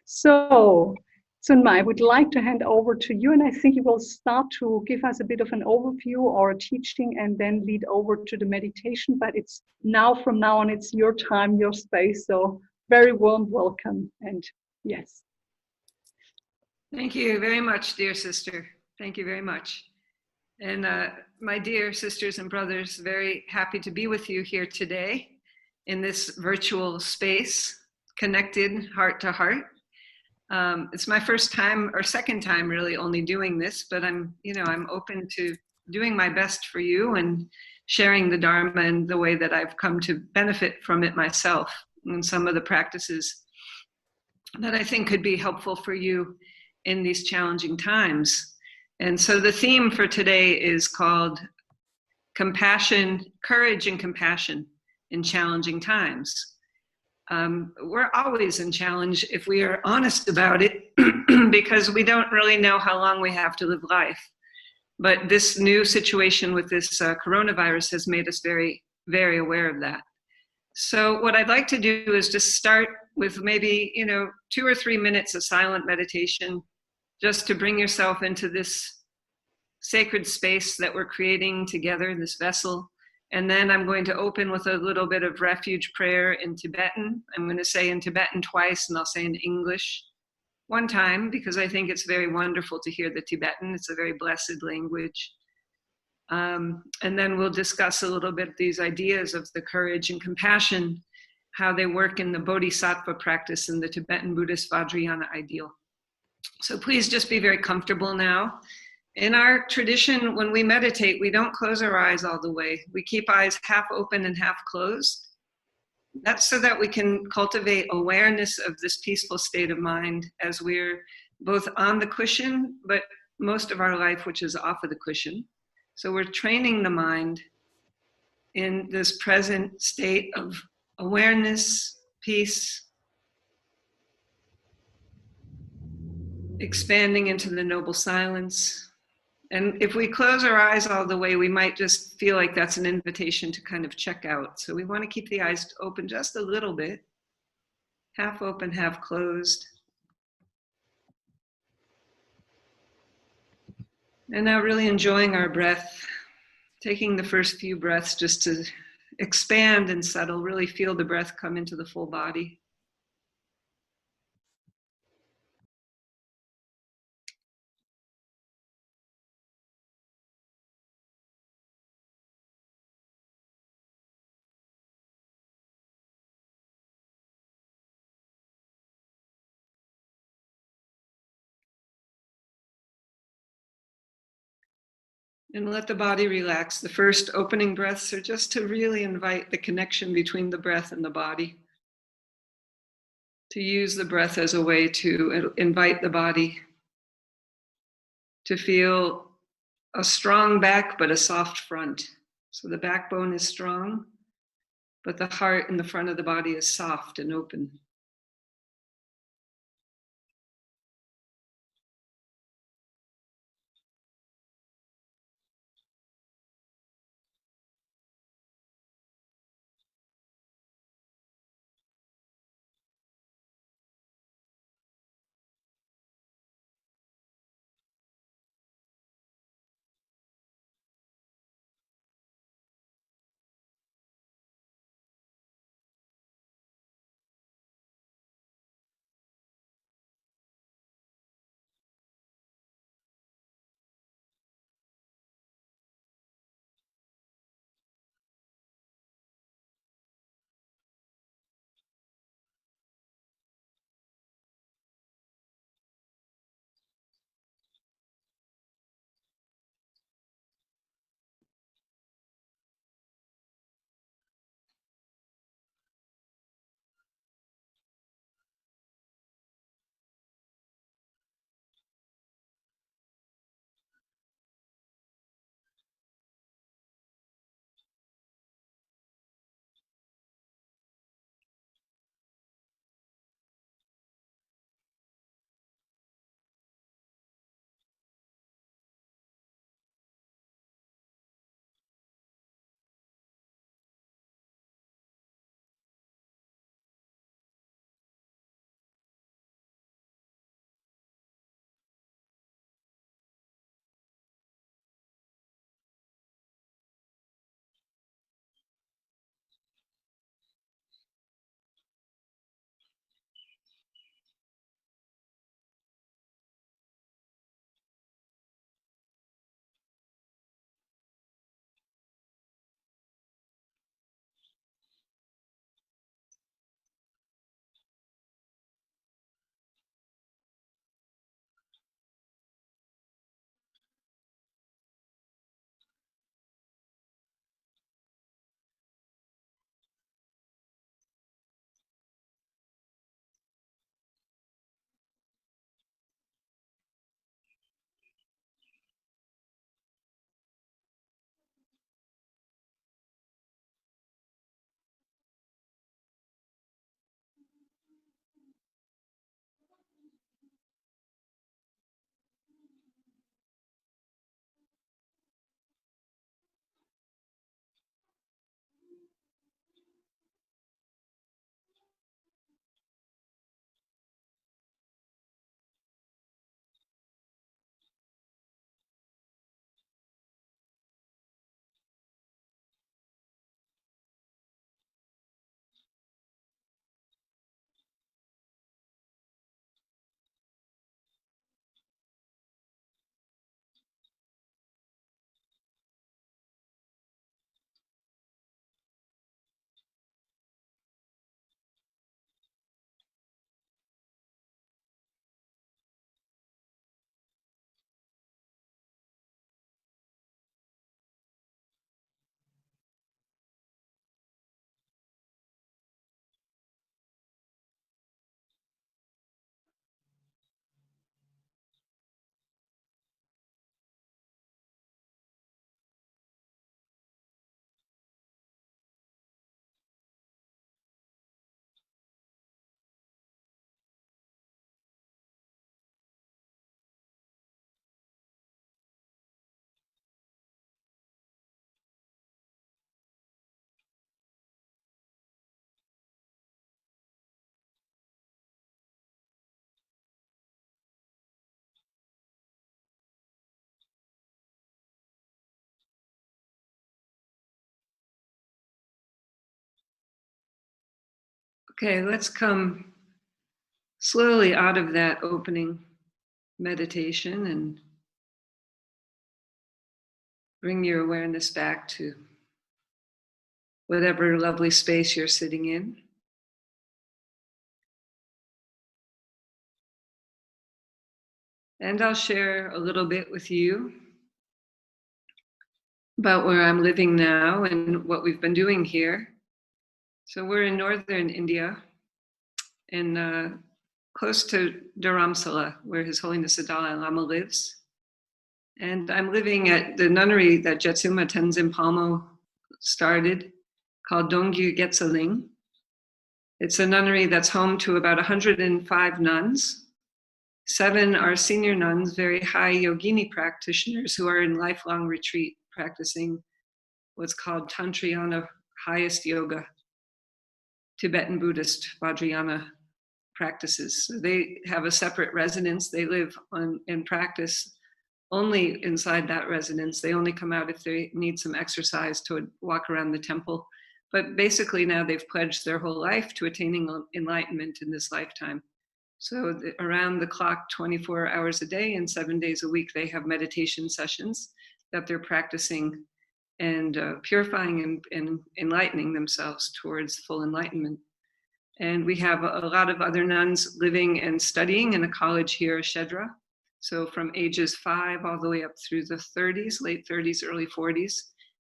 So, Tsunma, I would like to hand over to you, and I think you will start to give us a bit of an overview or a teaching and then lead over to the meditation. But it's now, from now on, it's your time, your space. So, very warm welcome. And yes. Thank you very much, dear sister. Thank you very much. And my dear sisters and brothers, very happy to be with you here today in this virtual space, connected heart to heart. It's my first time or second time really only doing this, but I'm open to doing my best for you and sharing the Dharma in the way that I've come to benefit from it myself and some of the practices that I think could be helpful for you in these challenging times. And so the theme for today is called compassion, courage and compassion in challenging times. We're always in challenge if we are honest about it, because we don't really know how long we have to live life. But this new situation with this coronavirus has made us very, very aware of that. So what I'd like to do is just start with maybe 2 or 3 minutes of silent meditation, just to bring yourself into this sacred space that we're creating together, this vessel. And then I'm going to open with a little bit of refuge prayer in Tibetan. I'm going to say in Tibetan twice, and I'll say in English one time, because I think it's very wonderful to hear the Tibetan. It's a very blessed language. And then we'll discuss a little bit these ideas of the courage and compassion, how they work in the Bodhisattva practice in the Tibetan Buddhist Vajrayana ideal. So please just be very comfortable now. In our tradition, when we meditate, we don't close our eyes all the way. We keep eyes half open and half closed. That's so that we can cultivate awareness of this peaceful state of mind as we're both on the cushion, but most of our life, which is off of the cushion. So we're training the mind in this present state of awareness, peace, expanding into the noble silence. And if we close our eyes all the way, we might just feel like that's an invitation to kind of check out. So we want to keep the eyes open just a little bit, half open, half closed. And now really enjoying our breath, taking the first few breaths just to expand and settle, really feel the breath come into the full body. And let the body relax. The first opening breaths are just to really invite the connection between the breath and the body. To use the breath as a way to invite the body to feel a strong back, but a soft front. So the backbone is strong, but the heart in the front of the body is soft and open. Okay, let's come slowly out of that opening meditation and bring your awareness back to whatever lovely space you're sitting in. And I'll share a little bit with you about where I'm living now and what we've been doing here. So we're in northern India, in close to Dharamsala, where His Holiness the Dalai Lama lives. And I'm living at the nunnery that Tsunma Tenzin Dasel started, called Dongyu Getseling. It's a nunnery that's home to about 105 nuns. 7 are senior nuns, very high yogini practitioners who are in lifelong retreat, practicing what's called Tantrayana, highest yoga, Tibetan Buddhist Vajrayana practices. So they have a separate residence. They live on and practice only inside that residence. They only come out if they need some exercise to walk around the temple. But basically now they've pledged their whole life to attaining enlightenment in this lifetime. So around the clock, 24 hours a day and 7 days a week, they have meditation sessions that they're practicing and purifying and enlightening themselves towards full enlightenment. And we have a lot of other nuns living and studying in a college here, Shedra. So from ages 5 all the way up through the 30s, late 30s, early 40s.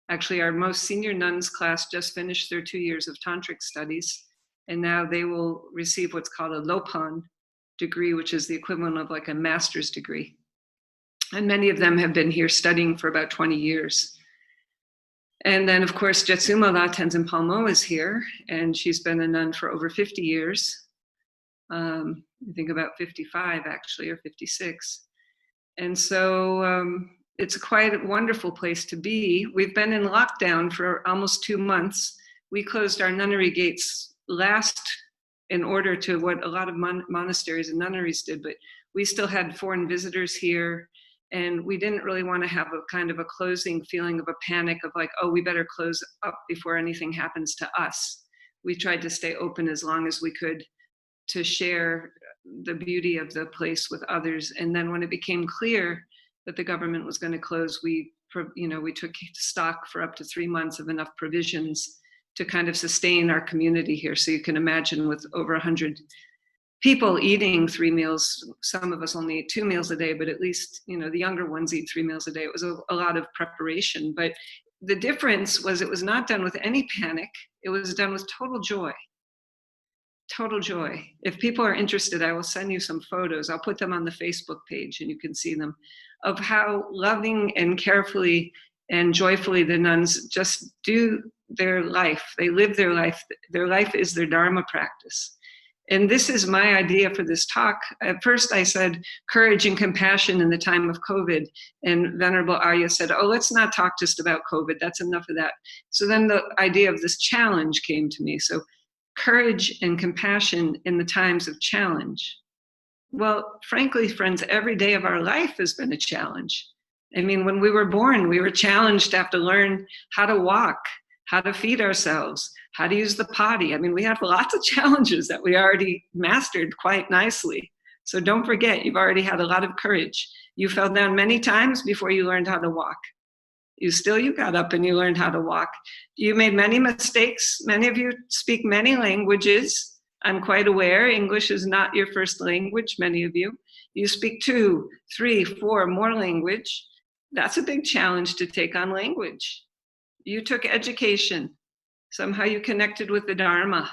Actually, our most senior nuns class just finished their 2 years of tantric studies. And now they will receive what's called a Lopan degree, which is the equivalent of like a master's degree. And many of them have been here studying for about 20 years. And then, of course, Tsunma Tenzin Dasel is here, and she's been a nun for over 50 years. I think about 55, actually, or 56. And so it's quite a wonderful place to be. We've been in lockdown for almost 2 months. We closed our nunnery gates last in order to what a lot of monasteries and nunneries did, but we still had foreign visitors here. And we didn't really want to have a kind of a closing feeling of a panic of like, oh, we better close up before anything happens to us. We tried to stay open as long as we could to share the beauty of the place with others. And then when it became clear that the government was going to close, we took stock for up to 3 months of enough provisions to kind of sustain our community here. So you can imagine with over 100 people eating 3 meals, some of us only eat 2 meals a day, but at least, the younger ones eat 3 meals a day. It was a lot of preparation, but the difference was it was not done with any panic. It was done with total joy. Total joy. If people are interested, I will send you some photos. I'll put them on the Facebook page and you can see them, of how loving and carefully and joyfully the nuns just do their life. They live their life. Their life is their Dharma practice. And this is my idea for this talk. At first I said courage and compassion in the time of COVID. And Venerable Arya said, oh, let's not talk just about COVID. That's enough of that. So then the idea of this challenge came to me. So courage and compassion in the times of challenge. Well, frankly, friends, every day of our life has been a challenge. I mean, when we were born, we were challenged to have to learn how to walk, how to feed ourselves, how to use the potty. I mean, we have lots of challenges that we already mastered quite nicely. So don't forget, you've already had a lot of courage. You fell down many times before you learned how to walk. You got up and you learned how to walk. You made many mistakes. Many of you speak many languages. I'm quite aware English is not your first language, many of you. You speak 2, 3, 4 more language. That's a big challenge to take on language. You took education. Somehow you connected with the Dharma.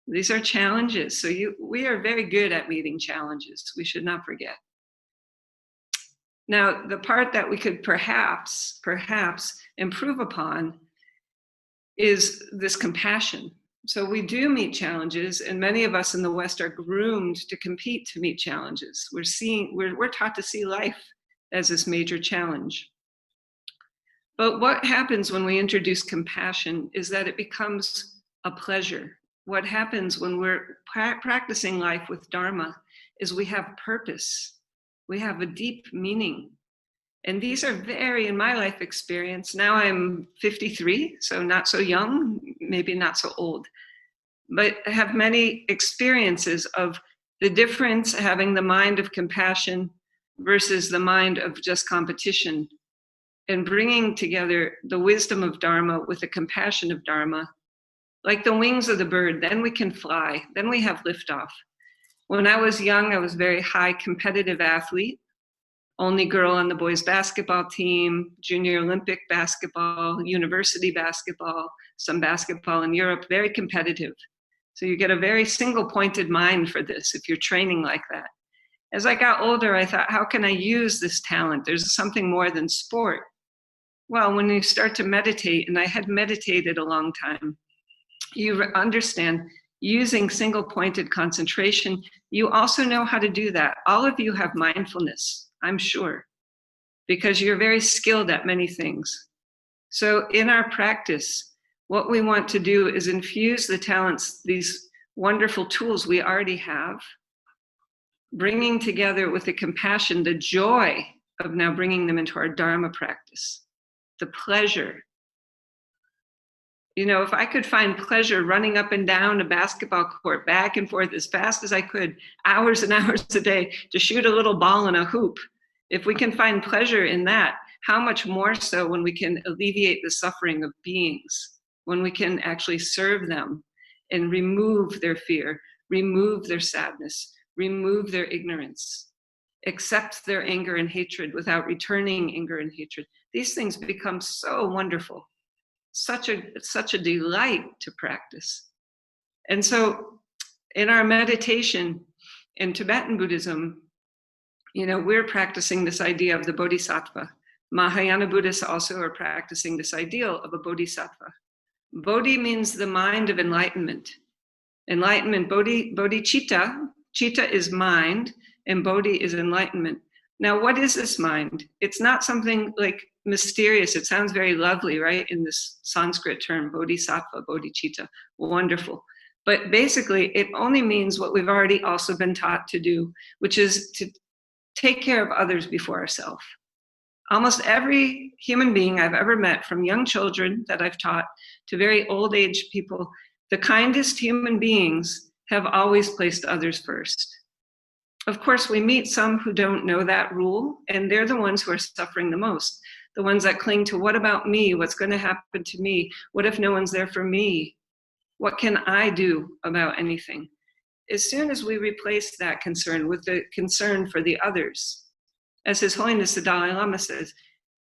These are challenges. So we are very good at meeting challenges. We should not forget. Now, the part that we could perhaps improve upon is this compassion. So we do meet challenges, and many of us in the West are groomed to compete to meet challenges. We're taught to see life as this major challenge. But what happens when we introduce compassion is that it becomes a pleasure. What happens when we're practicing life with Dharma is we have purpose. We have a deep meaning. And these are very, in my life experience, now I'm 53, so not so young, maybe not so old. but have many experiences of the difference having the mind of compassion versus the mind of just competition, and bringing together the wisdom of Dharma with the compassion of Dharma, like the wings of the bird. Then we can fly, then we have liftoff. When I was young, I was a very high competitive athlete, only girl on the boys basketball team, junior Olympic basketball, university basketball, some basketball in Europe, very competitive. So you get a very single pointed mind for this if you're training like that. As I got older, I thought, how can I use this talent? There's something more than sport. Well, when you start to meditate, and I had meditated a long time, you understand using single pointed concentration. You also know how to do that. All of you have mindfulness, I'm sure, because you're very skilled at many things. So in our practice, what we want to do is infuse the talents, these wonderful tools we already have, bringing together with the compassion, the joy of now bringing them into our Dharma practice, the pleasure. You know, if I could find pleasure running up and down a basketball court, back and forth as fast as I could, hours and hours a day, to shoot a little ball in a hoop, if we can find pleasure in that, how much more so when we can alleviate the suffering of beings, when we can actually serve them and remove their fear, remove their sadness, remove their ignorance, accept their anger and hatred without returning anger and hatred. These things become so wonderful, such a delight to practice. And so in our meditation in Tibetan Buddhism, you know, we're practicing this idea of the bodhisattva. Mahayana Buddhists also are practicing this ideal of a bodhisattva. Bodhi means the mind of enlightenment. Enlightenment, bodhicitta, citta is mind, and bodhi is enlightenment. Now, what is this mind? It's not something like mysterious. It sounds very lovely, right? In this Sanskrit term, bodhisattva, bodhicitta, wonderful. But basically, it only means what we've already also been taught to do, which is to take care of others before ourselves. Almost every human being I've ever met, from young children that I've taught to very old age people, the kindest human beings have always placed others first. Of course, we meet some who don't know that rule, and they're the ones who are suffering the most. The ones that cling to, what about me? What's going to happen to me? What if no one's there for me? What can I do about anything? As soon as we replace that concern with the concern for the others, as His Holiness the Dalai Lama says,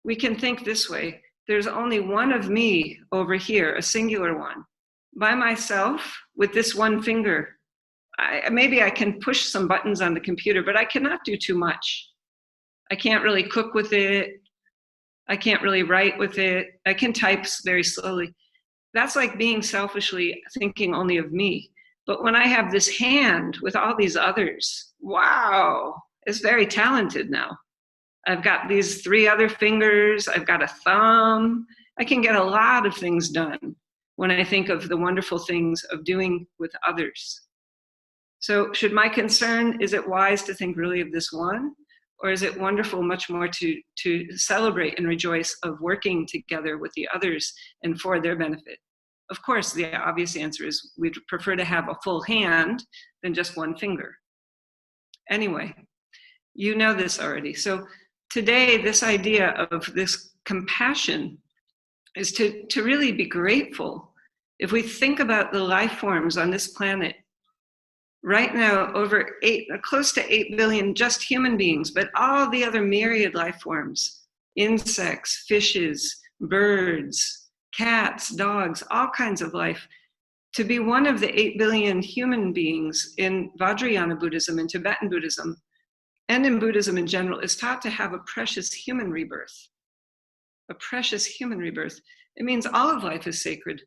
we can think this way: there's only one of me over here, a singular one. By myself, with this one finger, maybe I can push some buttons on the computer, but I cannot do too much. I can't really cook with it. I can't really write with it. I can type very slowly. That's like being selfishly thinking only of me. But when I have this hand with all these others, wow, it's very talented now. I've got these 3 other fingers. I've got a thumb. I can get a lot of things done when I think of the wonderful things of doing with others. So should my concern, is it wise to think really of this one? Or is it wonderful much more to celebrate and rejoice of working together with the others and for their benefit? Of course, the obvious answer is we'd prefer to have a full hand than just one finger. Anyway, you know this already. So today, this idea of this compassion is to really be grateful. If we think about the life forms on this planet, right now, close to 8 billion just human beings, but all the other myriad life forms, insects, fishes, birds, cats, dogs, all kinds of life. To be one of the 8 billion human beings in Vajrayana Buddhism, in Tibetan Buddhism, and in Buddhism in general, is taught to have a precious human rebirth. A precious human rebirth. It means all of life is sacred.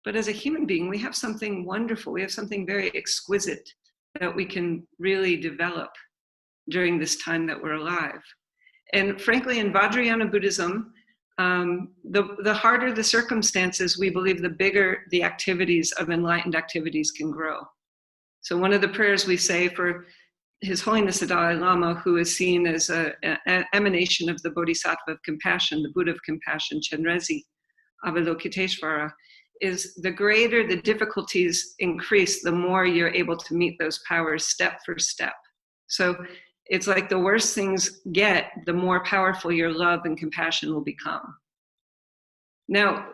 But as a human being, we have something wonderful. We have something very exquisite that we can really develop during this time that we're alive. And frankly, in Vajrayana Buddhism, the harder the circumstances, we believe the bigger the activities of enlightened activities can grow. So one of the prayers we say for His Holiness the Dalai Lama, who is seen as an emanation of the Bodhisattva of compassion, the Buddha of compassion, Chenrezi Avalokiteshvara, is the greater the difficulties increase, the more you're able to meet those powers step for step. So it's like the worse things get, the more powerful your love and compassion will become. Now,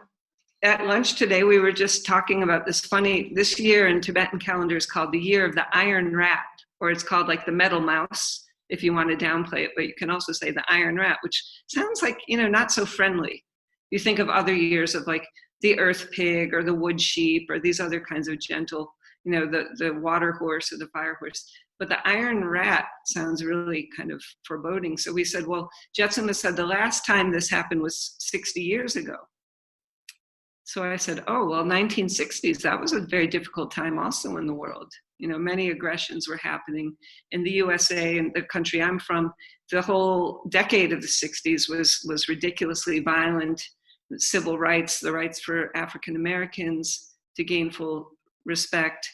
at lunch today, we were just talking about this year in Tibetan calendar is called the year of the iron rat, or it's called like the metal mouse, if you want to downplay it, but you can also say the iron rat, which sounds like, not so friendly. You think of other years of like the earth pig or the wood sheep or these other kinds of gentle, the water horse or the fire horse. But the iron rat sounds really kind of foreboding. So we said, well, Tsunma said the last time this happened was 60 years ago. So I said, oh, well, 1960s, that was a very difficult time also in the world. Many aggressions were happening in the USA and the country I'm from. The whole decade of the 60s was ridiculously violent. Civil rights, the rights for African Americans to gain full respect.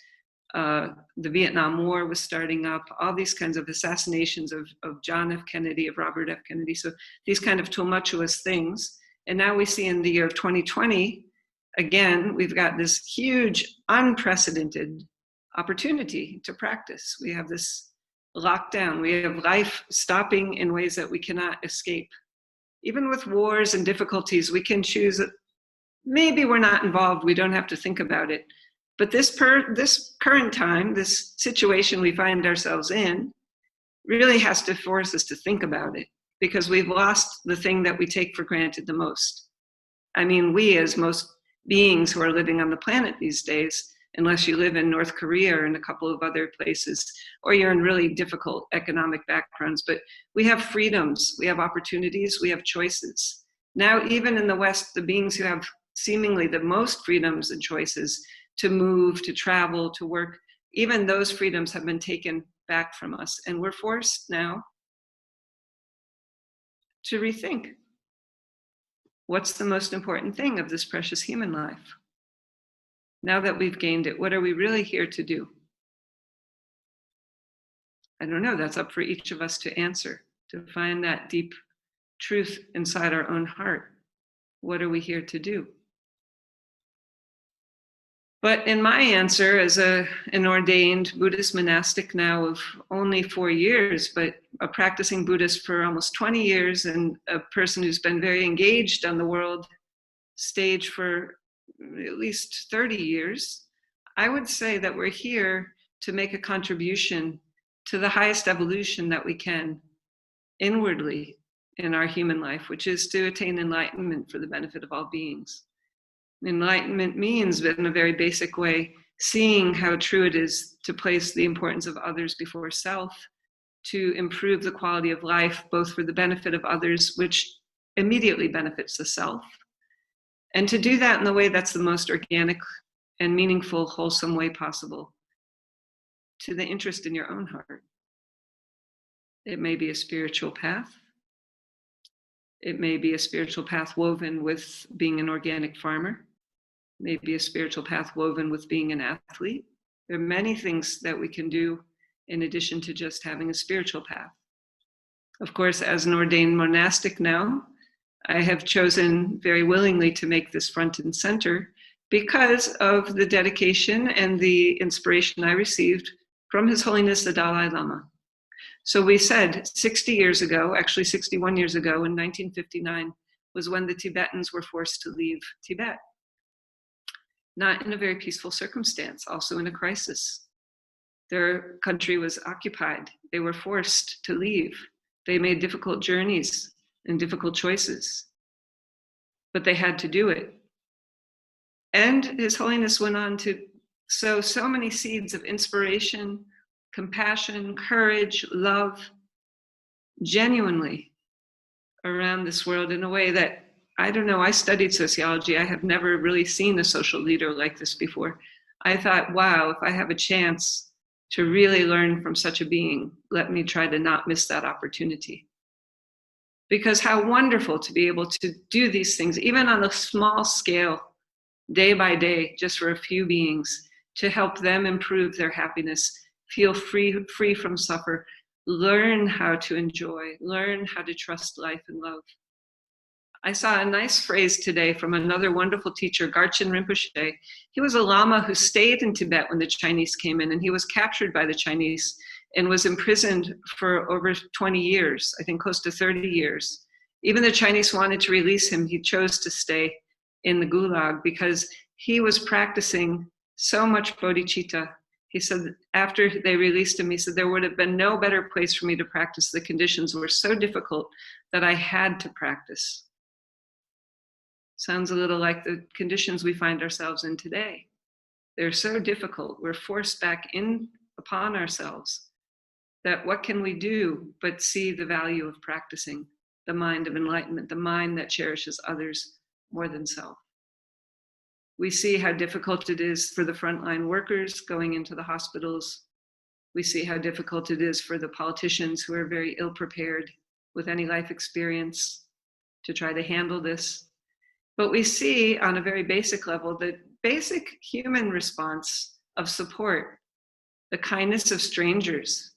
The Vietnam War was starting up, all these kinds of assassinations of John F. Kennedy, of Robert F. Kennedy. So these kind of tumultuous things. And now we see in the year of 2020, again, we've got this huge, unprecedented opportunity to practice. We have this lockdown. We have life stopping in ways that we cannot escape. Even with wars and difficulties, we can choose that maybe we're not involved. We don't have to think about it. But this current time, this situation we find ourselves in, really has to force us to think about it, because we've lost the thing that we take for granted the most. I mean, we as most beings who are living on the planet these days, unless you live in North Korea or in a couple of other places, or you're in really difficult economic backgrounds, but we have freedoms, we have opportunities, we have choices. Now, even in the West, the beings who have seemingly the most freedoms and choices to move, to travel, to work, even those freedoms have been taken back from us. And we're forced now to rethink, what's the most important thing of this precious human life? Now that we've gained it, what are we really here to do? I don't know, that's up for each of us to answer, to find that deep truth inside our own heart. What are we here to do? But in my answer, as an ordained Buddhist monastic now of only 4 years, but a practicing Buddhist for almost 20 years, and a person who's been very engaged on the world stage for at least 30 years, I would say that we're here to make a contribution to the highest evolution that we can inwardly in our human life, which is to attain enlightenment for the benefit of all beings. Enlightenment means, in a very basic way, seeing how true it is to place the importance of others before self, to improve the quality of life, both for the benefit of others, which immediately benefits the self, and to do that in the way that's the most organic and meaningful, wholesome way possible, to the interest in your own heart. It may be a spiritual path. It may be a spiritual path woven with being an organic farmer. Maybe a spiritual path woven with being an athlete. There are many things that we can do in addition to just having a spiritual path. Of course, as an ordained monastic now, I have chosen very willingly to make this front and center because of the dedication and the inspiration I received from His Holiness the Dalai Lama. So we said 60 years ago, actually 61 years ago, in 1959, was when the Tibetans were forced to leave Tibet. Not in a very peaceful circumstance, also in a crisis. Their country was occupied. They were forced to leave. They made difficult journeys and difficult choices, but they had to do it. And His Holiness went on to sow so many seeds of inspiration, compassion, courage, love, genuinely around this world in a way that, I don't know, I studied sociology. I have never really seen a social leader like this before. I thought, wow, if I have a chance to really learn from such a being, let me try to not miss that opportunity. Because how wonderful to be able to do these things, even on a small scale, day by day, just for a few beings, to help them improve their happiness, feel free from suffer, learn how to enjoy, learn how to trust life and love. I saw a nice phrase today from another wonderful teacher, Garchen Rinpoche. He was a Lama who stayed in Tibet when the Chinese came in, and he was captured by the Chinese and was imprisoned for over 20 years, I think close to 30 years. Even the Chinese wanted to release him. He chose to stay in the Gulag because he was practicing so much bodhicitta. He said after they released him, he said, there would have been no better place for me to practice. The conditions were so difficult that I had to practice. Sounds a little like the conditions we find ourselves in today. They're so difficult. We're forced back in upon ourselves that what can we do but see the value of practicing the mind of enlightenment, the mind that cherishes others more than self. We see how difficult it is for the frontline workers going into the hospitals. We see how difficult it is for the politicians who are very ill-prepared with any life experience to try to handle this. But we see on a very basic level the basic human response of support, the kindness of strangers.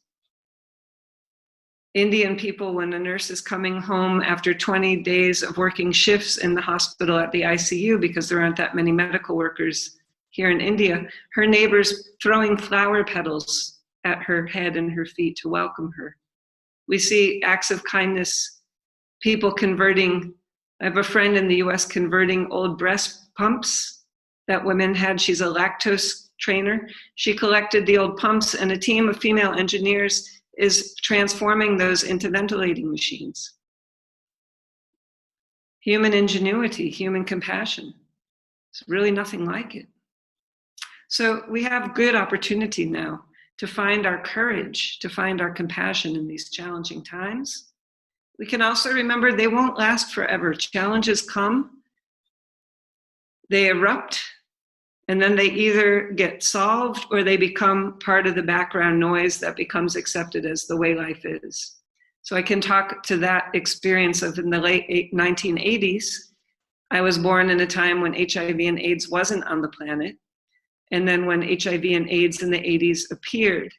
Indian people, when a nurse is coming home after 20 days of working shifts in the hospital at the ICU because there aren't that many medical workers here in India, her neighbors throwing flower petals at her head and her feet to welcome her. We see acts of kindness, people converting. I have a friend in the US converting old breast pumps that women had. She's a lactose trainer. She collected the old pumps, and a team of female engineers is transforming those into ventilating machines. Human ingenuity, human compassion. It's really nothing like it. So we have good opportunity now to find our courage, to find our compassion in these challenging times. We can also remember they won't last forever. Challenges come, they erupt, and then they either get solved or they become part of the background noise that becomes accepted as the way life is. So I can talk to that experience of in the late 1980s. I was born in a time when HIV and AIDS wasn't on the planet. And then when HIV and AIDS in the 80s appeared,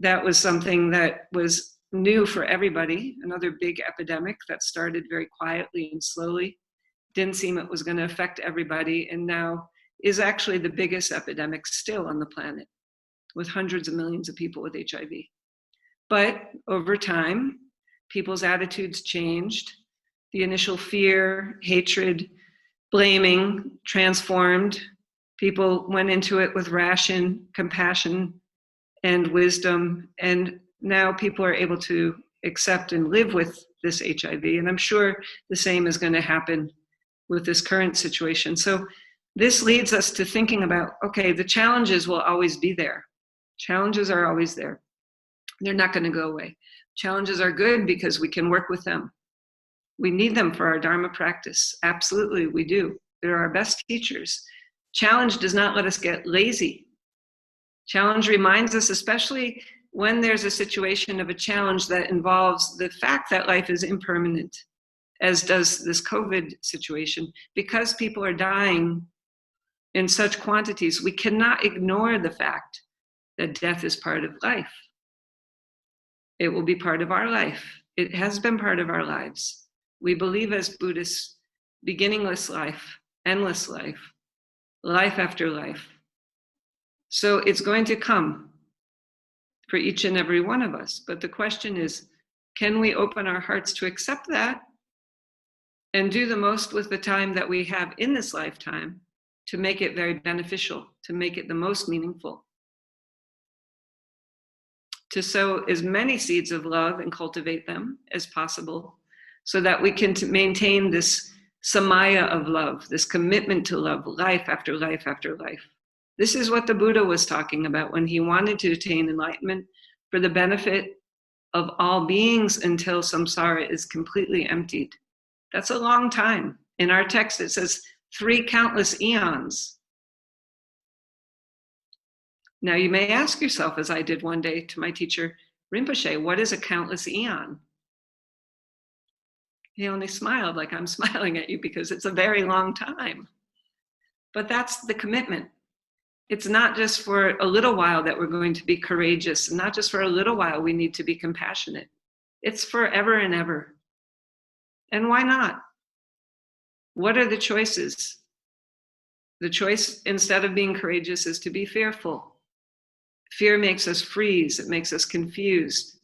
that was something that was new for everybody, another big epidemic that started very quietly and slowly. Didn't seem it was going to affect everybody, and now is actually the biggest epidemic still on the planet, with hundreds of millions of people with HIV. But over time, people's attitudes changed. The initial fear, hatred, blaming transformed. People went into it with ration, compassion, and wisdom, and now people are able to accept and live with this HIV, and I'm sure the same is going to happen with this current situation. So this leads us to thinking about, okay, the challenges will always be there. Challenges are always there. They're not going to go away. Challenges are good because we can work with them. We need them for our Dharma practice. Absolutely, we do. They're our best teachers. Challenge does not let us get lazy. Challenge reminds us, especially when there's a situation of a challenge that involves the fact that life is impermanent, as does this COVID situation, because people are dying in such quantities, we cannot ignore the fact that death is part of life. It will be part of our life. It has been part of our lives. We believe as Buddhists, beginningless life, endless life, life after life. So it's going to come for each and every one of us. But the question is, can we open our hearts to accept that and do the most with the time that we have in this lifetime to make it very beneficial, to make it the most meaningful, to sow as many seeds of love and cultivate them as possible so that we can maintain this samaya of love, this commitment to love, life after life after life. This is what the Buddha was talking about when he wanted to attain enlightenment for the benefit of all beings until samsara is completely emptied. That's a long time. In our text, it says 3 countless eons. Now you may ask yourself, as I did one day to my teacher, Rinpoche, what is a countless eon? He only smiled like I'm smiling at you because it's a very long time. But that's the commitment. It's not just for a little while that we're going to be courageous, not just for a little while we need to be compassionate. It's forever and ever. And why not? What are the choices? The choice, instead of being courageous, is to be fearful. Fear makes us freeze. It makes us confused.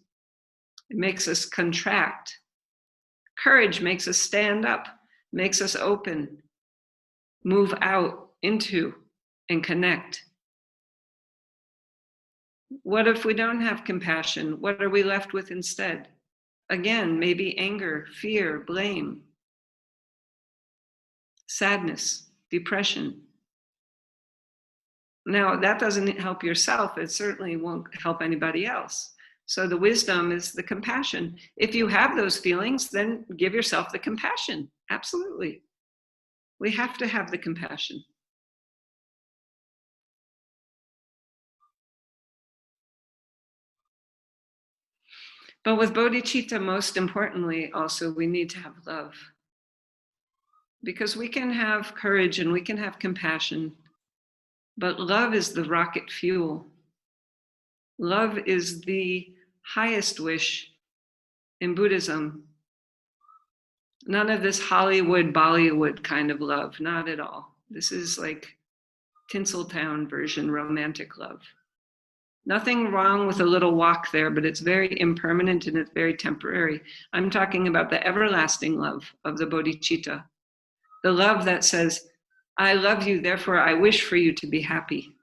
It makes us contract. Courage makes us stand up, makes us open, move out into and connect. What if we don't have compassion? What are we left with instead? Again, maybe anger, fear, blame, sadness, depression. Now, that doesn't help yourself. It certainly won't help anybody else. So the wisdom is the compassion. If you have those feelings, then give yourself the compassion. Absolutely. We have to have the compassion. But with bodhicitta, most importantly, also, we need to have love. Because we can have courage and we can have compassion, but love is the rocket fuel. Love is the highest wish in Buddhism. None of this Hollywood, Bollywood kind of love, not at all. This is like Tinseltown version romantic love. Nothing wrong with a little walk there, but it's very impermanent and it's very temporary. I'm talking about the everlasting love of the bodhicitta. The love that says, I love you, therefore I wish for you to be happy.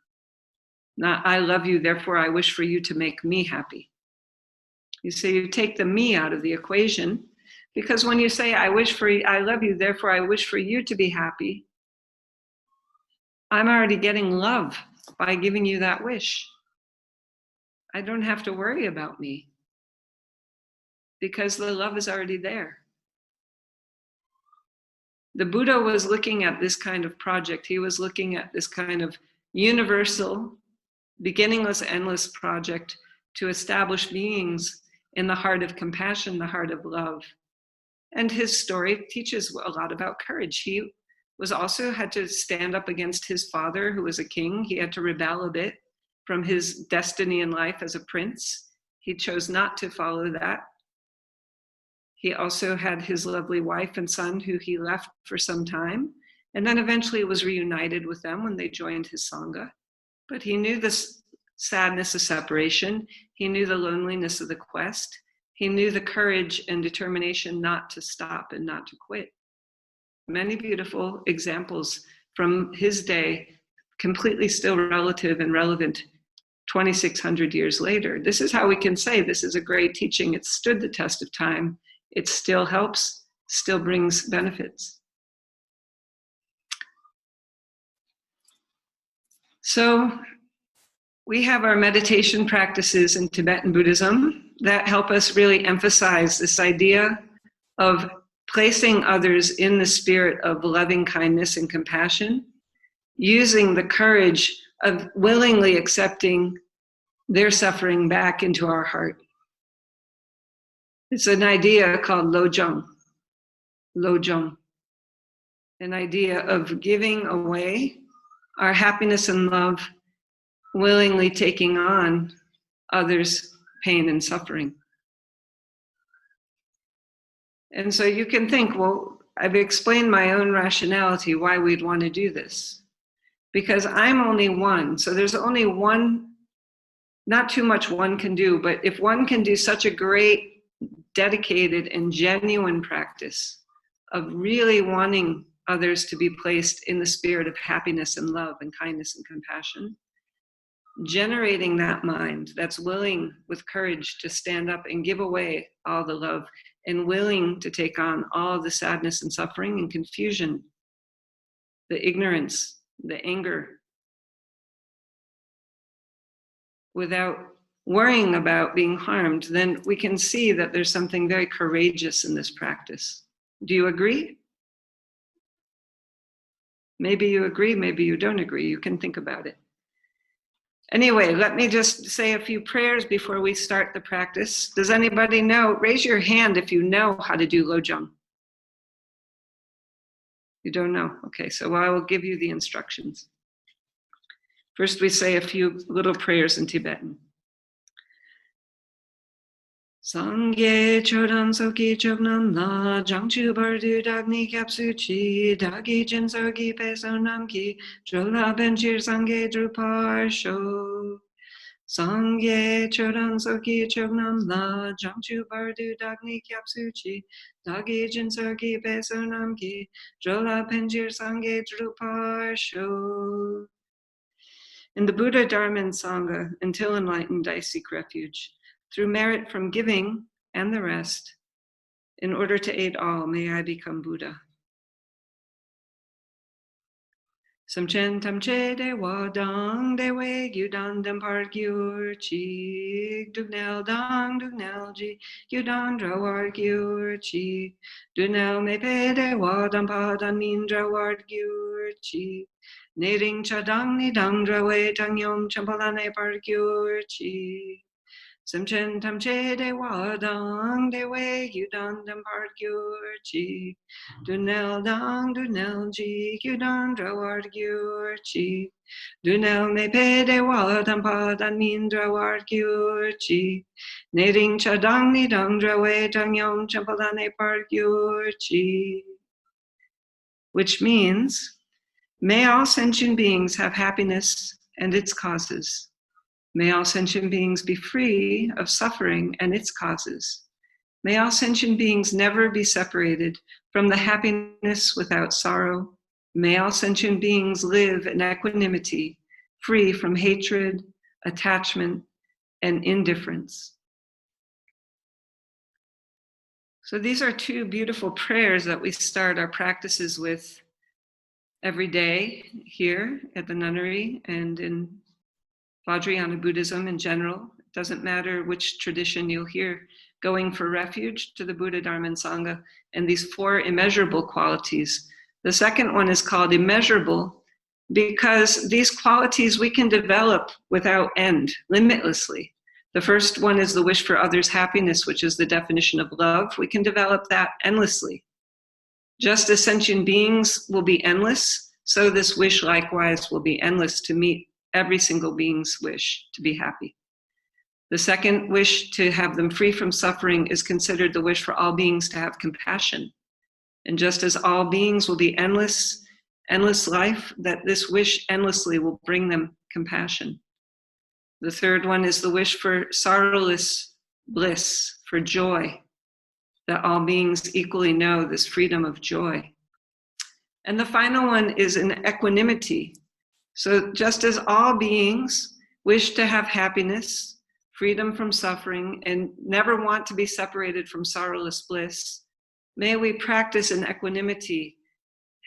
Not, I love you, therefore I wish for you to make me happy. You see, you take the me out of the equation, because when you say, I love you, therefore I wish for you to be happy, I'm already getting love by giving you that wish. I don't have to worry about me because the love is already there. The Buddha was looking at this kind of project. He was looking at this kind of universal, beginningless, endless project to establish beings in the heart of compassion, the heart of love. And his story teaches a lot about courage. He was also had to stand up against his father, who was a king. He had to rebel a bit from his destiny in life as a prince. He chose not to follow that. He also had his lovely wife and son, who he left for some time, and then eventually was reunited with them when they joined his Sangha. But he knew the sadness of separation. He knew the loneliness of the quest. He knew the courage and determination not to stop and not to quit. Many beautiful examples from his day, completely still relative and relevant 2,600 years later. This is how we can say this is a great teaching. It stood the test of time. It still helps, still brings benefits. So we have our meditation practices in Tibetan Buddhism that help us really emphasize this idea of placing others in the spirit of loving kindness and compassion, using the courage of willingly accepting their suffering back into our heart. It's an idea called Lojong, an idea of giving away our happiness and love, willingly taking on others' pain and suffering. And so you can think, well, I've explained my own rationality why we'd want to do this. Because I'm only one, so there's only one, not too much one can do, but if one can do such a great, dedicated and genuine practice of really wanting others to be placed in the spirit of happiness and love and kindness and compassion, generating that mind that's willing with courage to stand up and give away all the love and willing to take on all the sadness and suffering and confusion, the ignorance, the anger, without worrying about being harmed, then we can see that there's something very courageous in this practice. Do you agree? Maybe you agree, maybe you don't agree. You can think about it. Anyway, let me just say a few prayers before we start the practice. Does anybody know? Raise your hand if you know how to do Lojong. You don't know? Okay, so I will give you the instructions. First, we say a few little prayers in Tibetan. Sangye chodan soki choknam la jangchu bardu dagni kapsu chi dagi jinsargi pesonam ki jola benchir sangye drupar sho. Sangye chodan soki choknam la jangchu bardu dagni kapsu chi dagi jinsargi pesonam ki jola benchir sangye drupar sho. In the Buddha Dharma and Sangha, until enlightened, I seek refuge. Through merit from giving and the rest, in order to aid all, may I become Buddha. Samchen tamche de wa dang de we gyudan dem part gyur chi dugnel dang dugnel ji gyudan drawar gyur chi dunel me pe de wa dang pa dan min drawar gyur chi Nering chadang ni dang drawe tang yom champalane part gyur chi Samchen tamche de wa dang de we gyudan dem part gyur chi Dunel dang dunel ji gyudan drawar gyur chi Dunel me pe de wa dang pa dan min drawar gyur chi Nering chadang ni dang drawe tang yom champalane part gyur chi. Which means, may all sentient beings have happiness and its causes. May all sentient beings be free of suffering and its causes. May all sentient beings never be separated from the happiness without sorrow. May all sentient beings live in equanimity, free from hatred, attachment, and indifference. So these are two beautiful prayers that we start our practices with every day here at the nunnery and in Vajrayana Buddhism in general. It doesn't matter which tradition you'll hear, going for refuge to the Buddha Dharma and Sangha, and these four immeasurable qualities. The second one is called immeasurable because these qualities we can develop without end, limitlessly. The first one is the wish for others' happiness, which is the definition of love. We can develop that endlessly. Just as sentient beings will be endless, so this wish likewise will be endless to meet every single being's wish to be happy. The second wish to have them free from suffering is considered the wish for all beings to have compassion. And just as all beings will be endless life, that this wish endlessly will bring them compassion. The third one is the wish for sorrowless bliss, for joy, that all beings equally know this freedom of joy. And the final one is an equanimity. So just as all beings wish to have happiness, freedom from suffering, and never want to be separated from sorrowless bliss, may we practice an equanimity,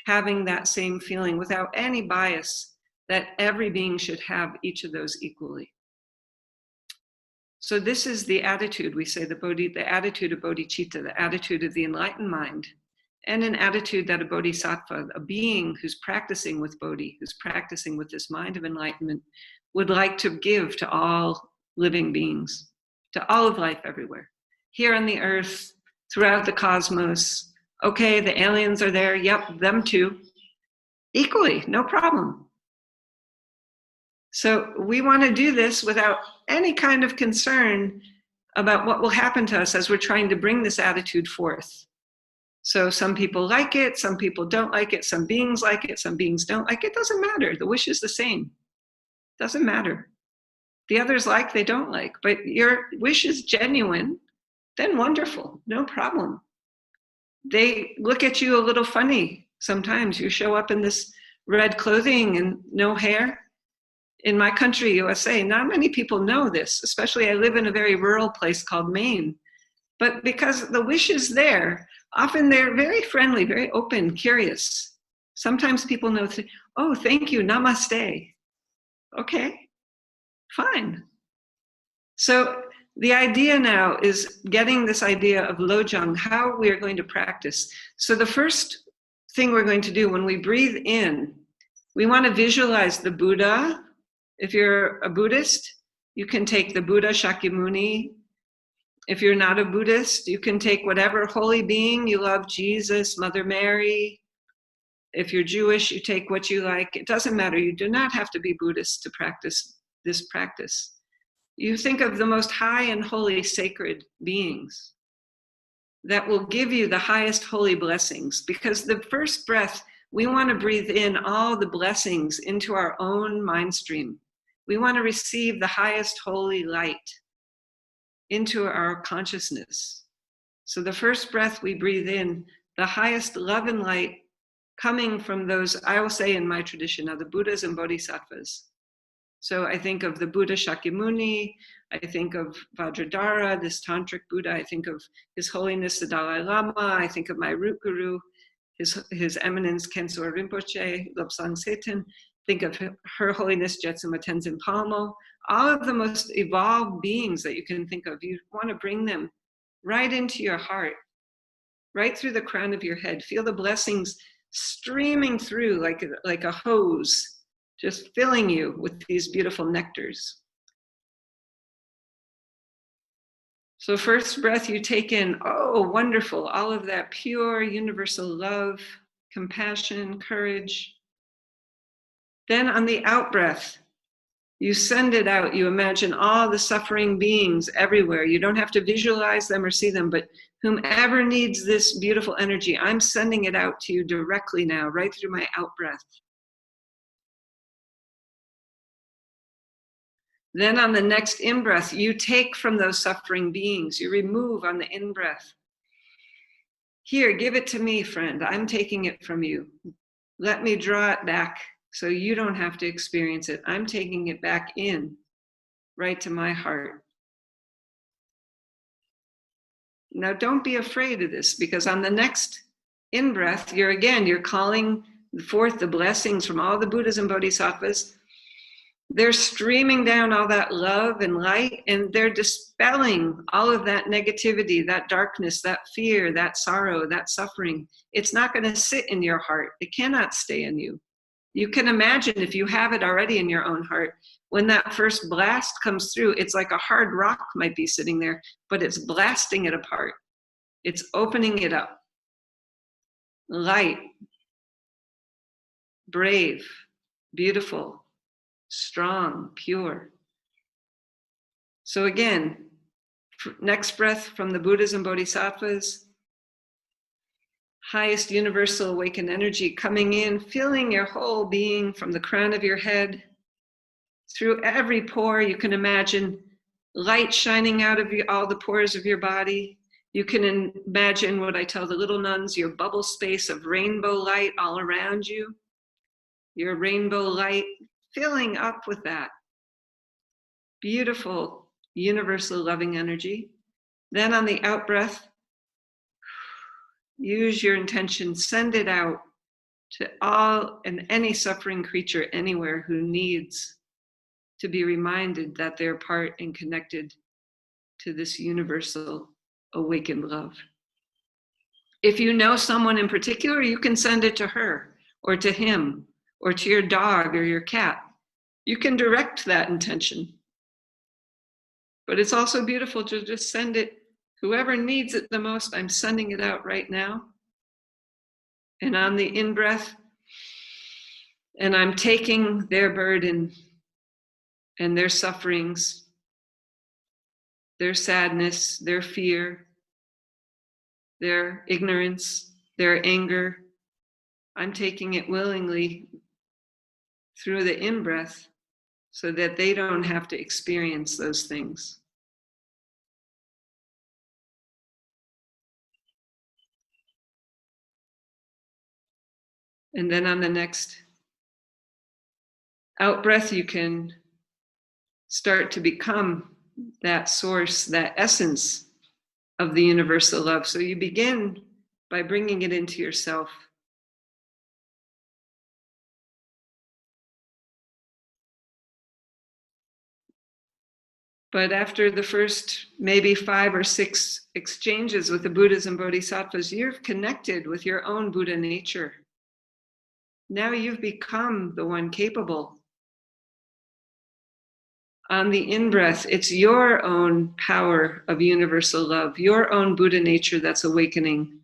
having that same feeling without any bias that every being should have each of those equally. So this is the attitude, we say, the attitude of bodhicitta, the attitude of the enlightened mind, and an attitude that a bodhisattva, a being who's practicing with bodhi, who's practicing with this mind of enlightenment, would like to give to all living beings, to all of life everywhere, here on the earth, throughout the cosmos. Okay, the aliens are there, yep, them too, equally, no problem. So we want to do this without any kind of concern about what will happen to us as we're trying to bring this attitude forth. So some people like it, some people don't like it, some beings like it, some beings don't like it. Doesn't matter. The wish is the same. Doesn't matter. The others like, they don't like. But your wish is genuine, then wonderful, no problem. They look at you a little funny sometimes. You show up in this red clothing and no hair. In my country, USA, not many people know this, especially I live in a very rural place called Maine. But because the wish is there, often they're very friendly, very open, curious. Sometimes people know, oh, thank you, namaste. Okay, fine. So the idea now is getting this idea of Lojong, how we are going to practice. So the first thing we're going to do when we breathe in, we want to visualize the Buddha. If you're a Buddhist, you can take the Buddha Shakyamuni. If you're not a Buddhist, you can take whatever holy being you love, Jesus, Mother Mary. If you're Jewish, you take what you like. It doesn't matter. You do not have to be Buddhist to practice this practice. you think of the most high and holy sacred beings that will give you the highest holy blessings. Because the first breath, we want to breathe in all the blessings into our own mind stream. We want to receive the highest holy light into our consciousness. So the first breath we breathe in, the highest love and light coming from those, I will say in my tradition, are the Buddhas and Bodhisattvas. So I think of the Buddha Shakyamuni, I think of Vajradhara, this tantric Buddha, I think of His Holiness the Dalai Lama, I think of my root guru, His Eminence Kensor Rinpoche, Lobsang Seton, think of Her Holiness Tsunma Tenzin Dasel, all of the most evolved beings that you can think of. You want to bring them right into your heart, right through the crown of your head. Feel the blessings streaming through like a hose, just filling you with these beautiful nectars. So first breath you take in, oh, wonderful, all of that pure universal love, compassion, courage. Then on the out breath, you send it out. You imagine all the suffering beings everywhere. You don't have to visualize them or see them, but whomever needs this beautiful energy, I'm sending it out to you directly now, right through my out breath. Then on the next in-breath, you take from those suffering beings. You remove on the in-breath. Here, give it to me, friend. I'm taking it from you. Let me draw it back so you don't have to experience it. I'm taking it back in, right to my heart. Now, don't be afraid of this, because on the next in-breath, you're calling forth the blessings from all the Buddhas and Bodhisattvas. They're streaming down all that love and light, and they're dispelling all of that negativity, that darkness, that fear, that sorrow, that suffering. It's not going to sit in your heart. It cannot stay in you. You can imagine, if you have it already in your own heart, when that first blast comes through, it's like a hard rock might be sitting there, but it's blasting it apart. It's opening it up. Light, brave, beautiful, strong, pure. So again, next breath from the Buddhas and Bodhisattvas, highest universal awakened energy coming in, filling your whole being from the crown of your head, through every pore. You can imagine light shining out of all the pores of your body. You can imagine what I tell the little nuns, your bubble space of rainbow light all around you, your rainbow light filling up with that beautiful, universal loving energy. Then on the out breath, use your intention, send it out to all and any suffering creature anywhere who needs to be reminded that they're part and connected to this universal awakened love. If you know someone in particular, you can send it to her or to him or to your dog or your cat. You can direct that intention. But it's also beautiful to just send it, whoever needs it the most, I'm sending it out right now. And on the in-breath, and I'm taking their burden and their sufferings, their sadness, their fear, their ignorance, their anger. I'm taking it willingly through the in-breath so that they don't have to experience those things. And then on the next out breath, you can start to become that source, that essence of the universal love. So you begin by bringing it into yourself. But after the first maybe 5 or 6 exchanges with the Buddhas and Bodhisattvas, you've connected with your own Buddha nature. Now you've become the one capable. On the in-breath, it's your own power of universal love, your own Buddha nature that's awakening,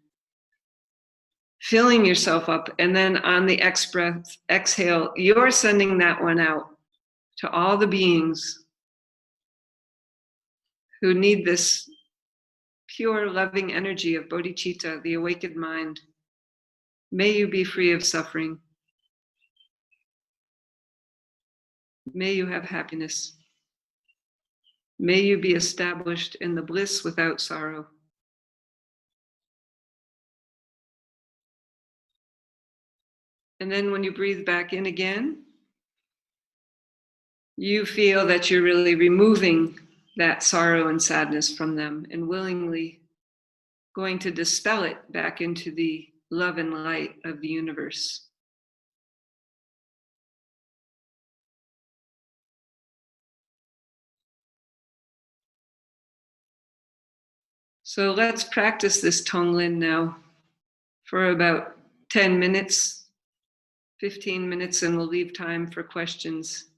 filling yourself up. And then on the exhale, you're sending that one out to all the beings who need this pure, loving energy of bodhicitta, the awakened mind. May you be free of suffering. May you have happiness. May you be established in the bliss without sorrow. And then when you breathe back in again, you feel that you're really removing that sorrow and sadness from them and willingly going to dispel it back into the love and light of the universe. So let's practice this Tonglen now for about 10 minutes, 15 minutes, and we'll leave time for questions.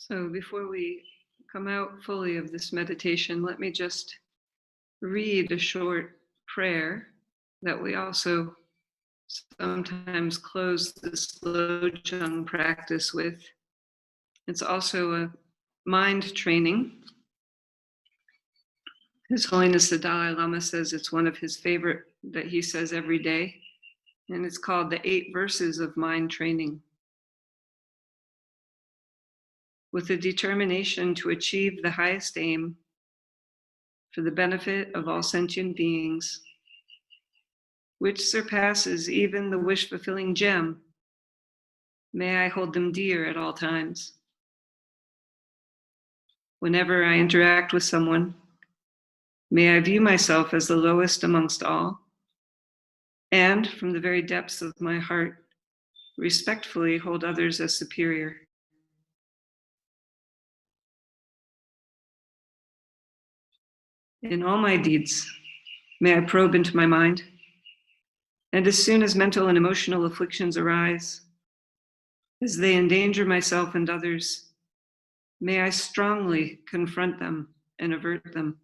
So before we come out fully of this meditation, let me just read a short prayer that we also sometimes close this Lojong practice with. It's also a mind training. His Holiness the Dalai Lama says it's one of his favorite that he says every day, and it's called the 8 verses of mind training. With a determination to achieve the highest aim for the benefit of all sentient beings, which surpasses even the wish-fulfilling gem, may I hold them dear at all times. Whenever I interact with someone, may I view myself as the lowest amongst all, and from the very depths of my heart, respectfully hold others as superior. In all my deeds, may I probe into my mind, and as soon as mental and emotional afflictions arise, as they endanger myself and others, may I strongly confront them and avert them.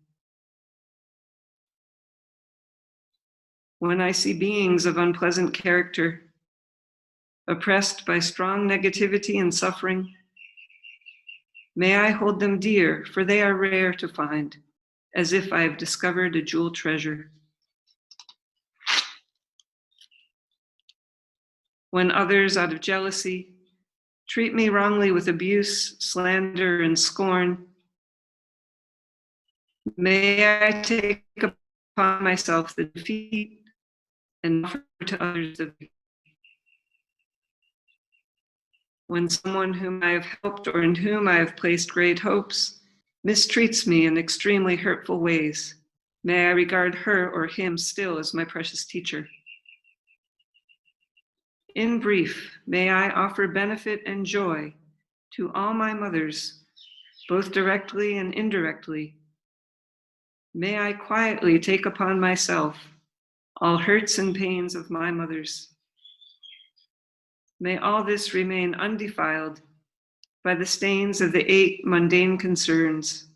When I see beings of unpleasant character, oppressed by strong negativity and suffering, may I hold them dear, for they are rare to find, as if I have discovered a jewel treasure. When others, out of jealousy, treat me wrongly with abuse, slander, and scorn, may I take upon myself the defeat and offer to others the victory. When someone whom I have helped or in whom I have placed great hopes mistreats me in extremely hurtful ways, may I regard her or him still as my precious teacher. In brief, may I offer benefit and joy to all my mothers, both directly and indirectly. May I quietly take upon myself all hurts and pains of my mothers. May all this remain undefiled by the stains of the 8 mundane concerns.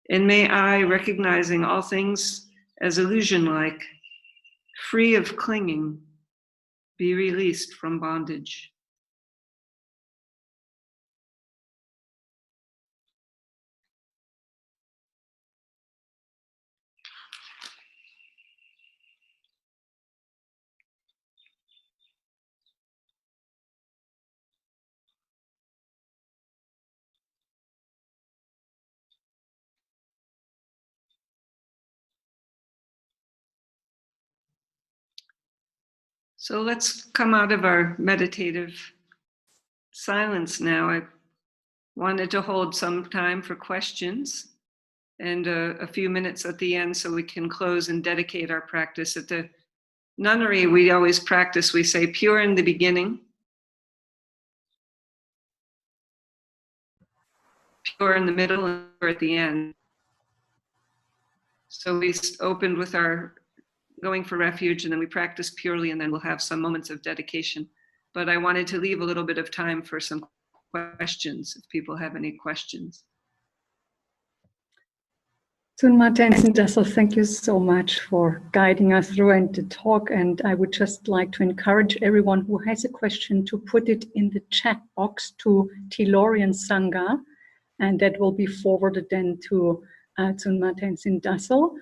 And may I, recognizing all things as illusion-like, free of clinging, be released from bondage. So let's come out of our meditative silence now. I wanted to hold some time for questions and a few minutes at the end so we can close and dedicate our practice. At the nunnery, we always practice, we say pure in the beginning, pure in the middle, and pure at the end. So we opened with our going for refuge, and then we practice purely, and then we'll have some moments of dedication. But I wanted to leave a little bit of time for some questions, if people have any questions. Tsunma Tenzin Dasel, thank you so much for guiding us through and the talk. And I would just like to encourage everyone who has a question to put it in the chat box to Tilorien Sangha, and that will be forwarded then to Tsunma Tenzin Dasel.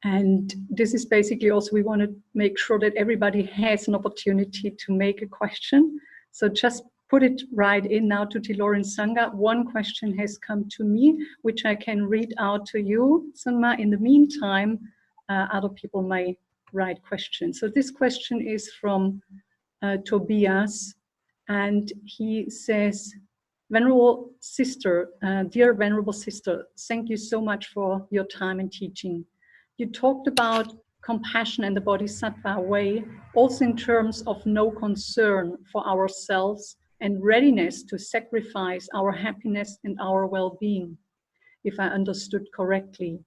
And this is basically also, we want to make sure that everybody has an opportunity to make a question. So just put it right in now to Tilorien Sangha. One question has come to me, which I can read out to you, Tsunma. In the meantime, other people may write questions. So this question is from Tobias, and he says, Venerable Sister, dear Venerable Sister, thank you so much for your time and teaching. You talked about compassion and the Bodhisattva way, also in terms of no concern for ourselves and readiness to sacrifice our happiness and our well-being, if I understood correctly.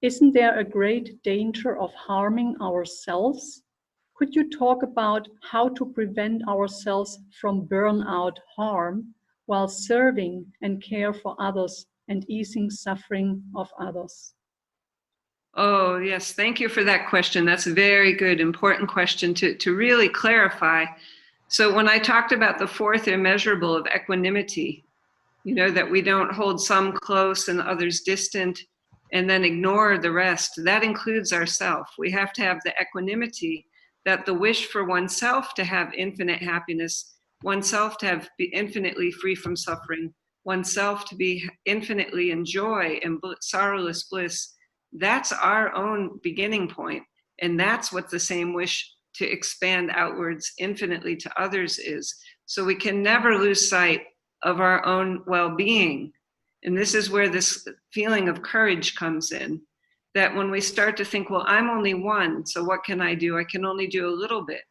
Isn't there a great danger of harming ourselves? Could you talk about how to prevent ourselves from burnout harm while serving and care for others and easing suffering of others? Oh, yes. Thank you for that question. That's a very good, important question to really clarify. So when I talked about the fourth immeasurable of equanimity, you know, that we don't hold some close and others distant and then ignore the rest, that includes ourself. We have to have the equanimity that the wish for oneself to have infinite happiness, oneself to be infinitely free from suffering, oneself to be infinitely in joy and sorrowless bliss, that's our own beginning point. And that's what the same wish to expand outwards infinitely to others is. So we can never lose sight of our own well-being. And this is where this feeling of courage comes in, that when we start to think, well, I'm only one, so what can I do? I can only do a little bit.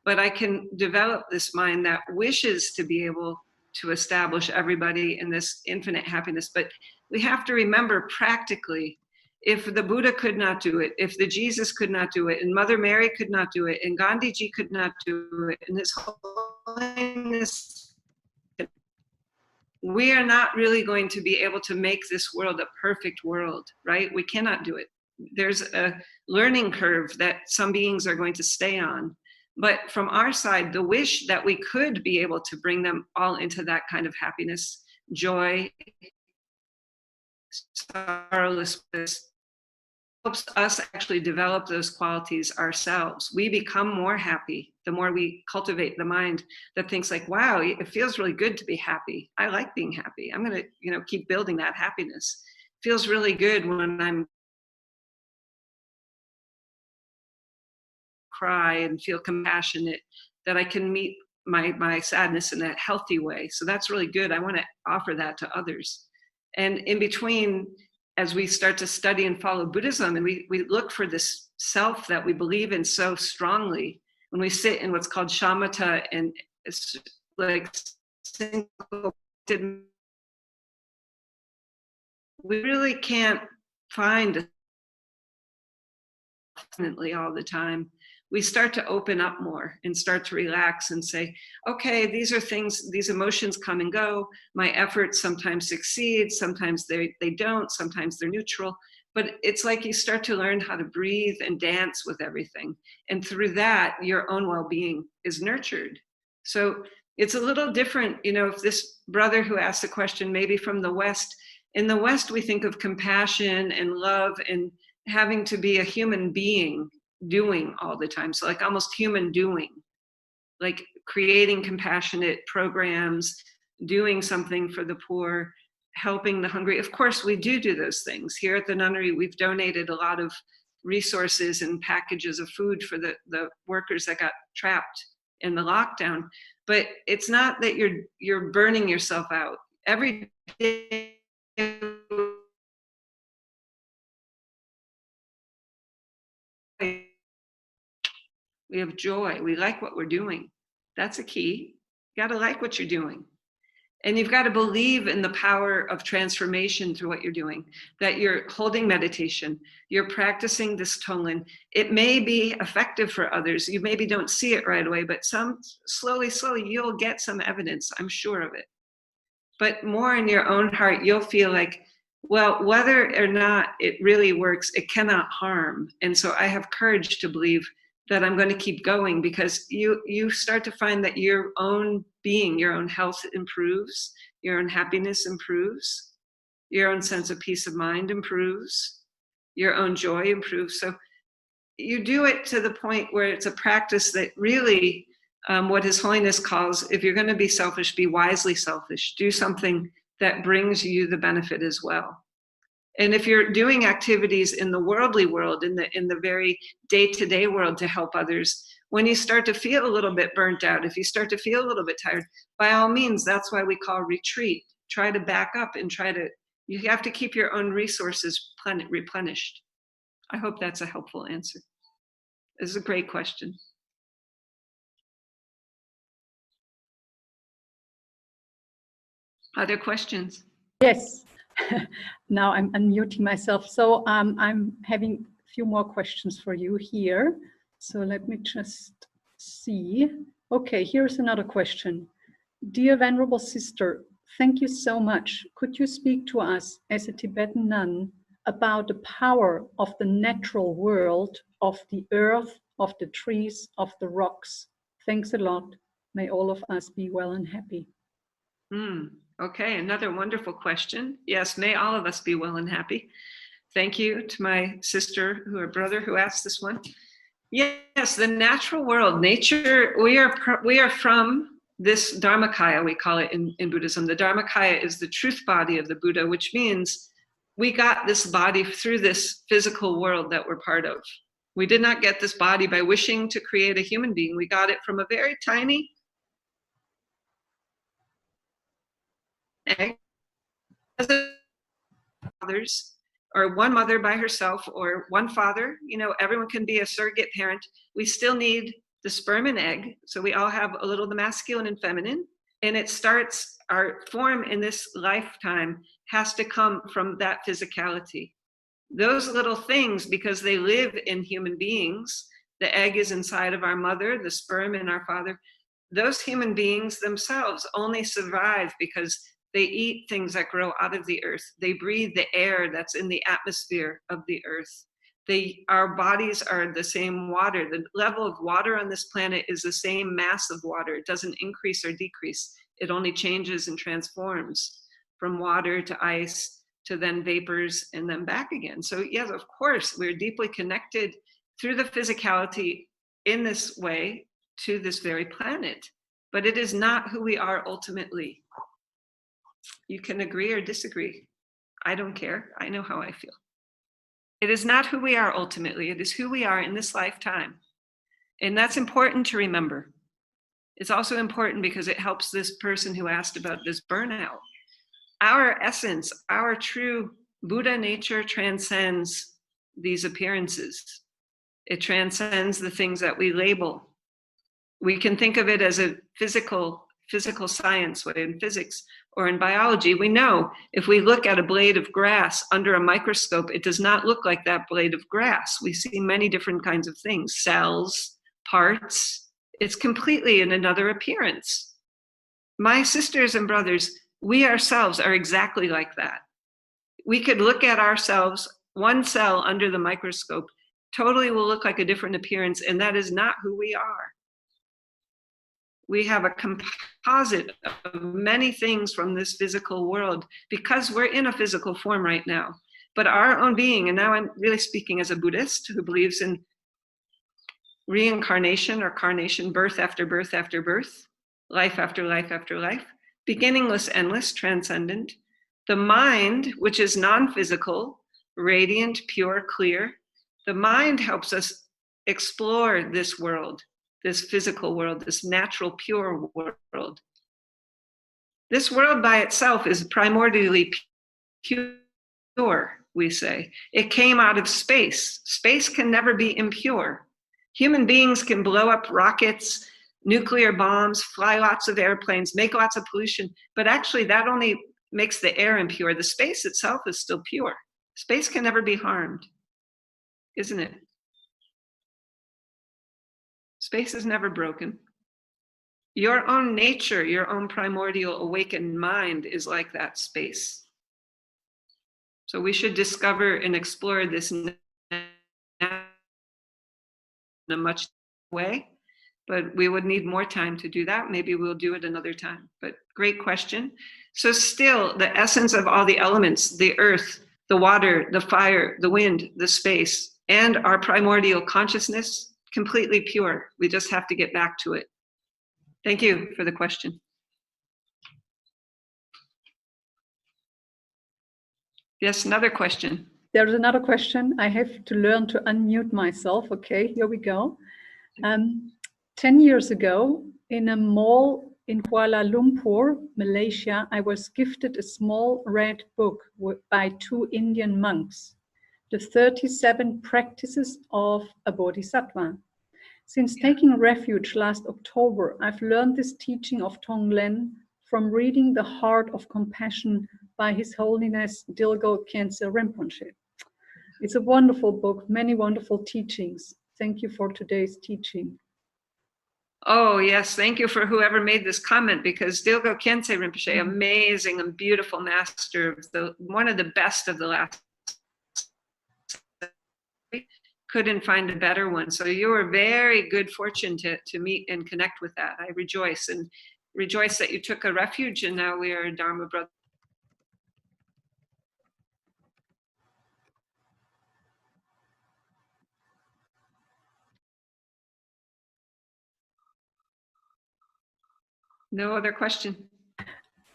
But I can develop this mind that wishes to be able to establish everybody in this infinite happiness. But we have to remember practically, if the Buddha could not do it, if the Jesus could not do it, and Mother Mary could not do it, and Gandhiji could not do it, and His Holiness, we are not really going to be able to make this world a perfect world, right? We cannot do it. There's a learning curve that some beings are going to stay on. But from our side, the wish that we could be able to bring them all into that kind of happiness, joy, sorrowless bliss, helps us actually develop those qualities ourselves. We become more happy the more we cultivate the mind that thinks like, wow, it feels really good to be happy. I like being happy. I'm going to, keep building that happiness. It feels really good when I'm cry and feel compassionate, that I can meet my sadness in a healthy way. So that's really good. I want to offer that to others. And in between, as we start to study and follow Buddhism, and we look for this self that we believe in so strongly, when we sit in what's called shamatha, and it's like we really can't find definitely all the time. We start to open up more and start to relax and say, okay, these are things, these emotions come and go. My efforts sometimes succeed, sometimes they don't, sometimes they're neutral. But it's like you start to learn how to breathe and dance with everything. And through that, your own well-being is nurtured. So it's a little different, if this brother who asked the question, maybe from the West, in the West, we think of compassion and love and having to be a human being doing all the time. So like almost human doing, like creating compassionate programs, doing something for the poor, helping the hungry. Of course, we do those things. Here at the nunnery, we've donated a lot of resources and packages of food for the workers that got trapped in the lockdown. But it's not that you're burning yourself out. Every day we have joy. We like what we're doing. That's a key. You got to like what you're doing. And you've got to believe in the power of transformation through what you're doing, that you're holding meditation, you're practicing this Tonglen. It may be effective for others. You maybe don't see it right away, but slowly, you'll get some evidence, I'm sure of it. But more in your own heart, you'll feel like, well, whether or not it really works, it cannot harm. And so I have courage to believe that I'm going to keep going, because you start to find that your own being, your own health improves, your own happiness improves, your own sense of peace of mind improves, your own joy improves. So you do it to the point where it's a practice that really, what His Holiness calls, if you're going to be selfish, be wisely selfish. Do something that brings you the benefit as well. And if you're doing activities in the worldly world, in the very day-to-day world to help others, when you start to feel a little bit burnt out, if you start to feel a little bit tired, by all means, that's why we call retreat. Try to back up and you have to keep your own resources replenished. I hope that's a helpful answer. This is a great question. Other questions? Yes. Now I'm unmuting myself. So I'm having a few more questions for you here. So let me just see. Okay, here's another question. Dear Venerable Sister, thank you so much. Could you speak to us as a Tibetan nun about the power of the natural world, of the earth, of the trees, of the rocks? Thanks a lot. May all of us be well and happy. Okay, another wonderful question. Yes, may all of us be well and happy. Thank you to my sister or brother who asked this one. Yes, the natural world, nature, we are from this Dharmakaya, we call it in Buddhism. The Dharmakaya is the truth body of the Buddha, which means we got this body through this physical world that we're part of. We did not get this body by wishing to create a human being. We got it from a very tiny egg. Mothers, or one mother by herself, or one father, everyone can be a surrogate parent. We still need the sperm and egg. So we all have a little of the masculine and feminine. And it starts, our form in this lifetime has to come from that physicality. Those little things, because they live in human beings, the egg is inside of our mother, the sperm in our father. Those human beings themselves only survive because they eat things that grow out of the earth. They breathe the air that's in the atmosphere of the earth. Our bodies are the same water. The level of water on this planet is the same mass of water. It doesn't increase or decrease. It only changes and transforms from water to ice to then vapors and then back again. So yes, of course, we're deeply connected through the physicality in this way to this very planet. But it is not who we are ultimately. You can agree or disagree. I don't care. I know how I feel. It is not who we are ultimately. It is who we are in this lifetime. And that's important to remember. It's also important because it helps this person who asked about this burnout. Our essence, our true Buddha nature transcends these appearances. It transcends the things that we label. We can think of it as a physical science way in physics or in biology. We know if we look at a blade of grass under a microscope, it does not look like that blade of grass. We see many different kinds of things, cells, parts. It's completely in another appearance. My sisters and brothers, we ourselves are exactly like that. We could look at ourselves, one cell under the microscope, totally will look like a different appearance, and that is not who we are. We have a composite of many things from this physical world because we're in a physical form right now. But our own being, and now I'm really speaking as a Buddhist who believes in reincarnation or carnation, birth after birth after birth, life after life after life, beginningless, endless, transcendent. The mind, which is non-physical, radiant, pure, clear, the mind helps us explore this world, this physical world, this natural, pure world. This world by itself is primordially pure, we say. It came out of space. Space can never be impure. Human beings can blow up rockets, nuclear bombs, fly lots of airplanes, make lots of pollution, but actually that only makes the air impure. The space itself is still pure. Space can never be harmed, isn't it? Space is never broken. Your own nature, your own primordial awakened mind is like that space. So we should discover and explore this in a much way, but we would need more time to do that. Maybe we'll do it another time, but great question. So still the essence of all the elements, the earth, the water, the fire, the wind, the space, and our primordial consciousness, completely pure. We just have to get back to it. Thank you for the question. Yes, another question. There's another question. I have to learn to unmute myself. Okay, here we go. 10 years ago, in a mall in Kuala Lumpur, Malaysia, I was gifted a small red book by 2 Indian monks, The 37 Practices of a Bodhisattva. Since taking refuge last October, I've learned this teaching of Tonglen from reading The Heart of Compassion by His Holiness Dilgo Khyentse Rinpoche. It's a wonderful book, many wonderful teachings. Thank you for today's teaching. Oh, yes. Thank you for whoever made this comment, because Dilgo Khyentse Rinpoche, amazing and beautiful master, one of the best of the last, couldn't find a better one. So you were very good fortune to meet and connect with that. I rejoice, and rejoice that you took a refuge, and now we are Dharma brothers. No other question.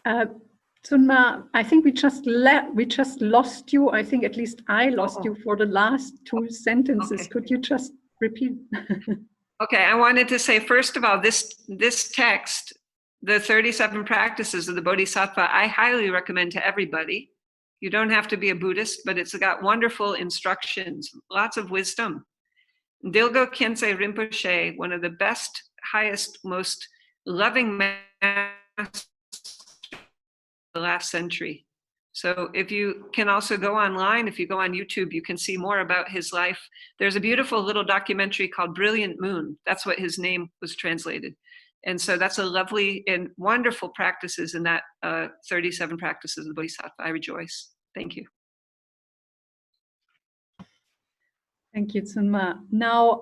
Tsunma, I think we just lost you. I think at least I lost you for the last two sentences. Okay. Could you just repeat? Okay, I wanted to say, first of all, this text, the 37 practices of the Bodhisattva, I highly recommend to everybody. You don't have to be a Buddhist, but it's got wonderful instructions, lots of wisdom. Dilgo Khyentse Rinpoche, one of the best, highest, most loving masters of the last century. So if you can also go online, if you go on YouTube, you can see more about his life. There's a beautiful little documentary called Brilliant Moon. That's what his name was translated. And so that's a lovely and wonderful practices in that 37 practices of the Bodhisattva. I rejoice. Thank you. Thank you, Tsunma. Now,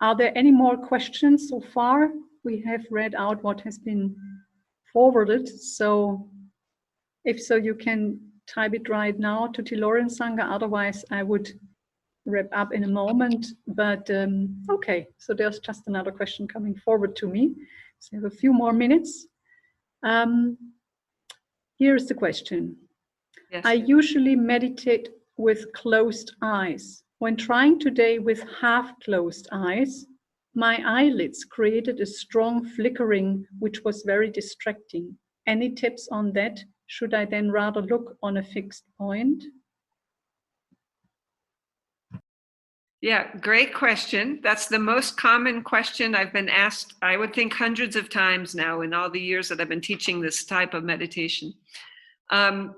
are there any more questions so far? We have read out what has been forwarded. So if so, you can type it right now to Tilorien Sangha. Otherwise, I would wrap up in a moment. But okay, so there's just another question coming forward to me. So I have a few more minutes. Here's the question. Yes. I usually meditate with closed eyes. When trying today with half closed eyes, my eyelids created a strong flickering, which was very distracting. Any tips on that? Should I then rather look on a fixed point? Yeah, great question. That's the most common question I've been asked, I would think hundreds of times now in all the years that I've been teaching this type of meditation.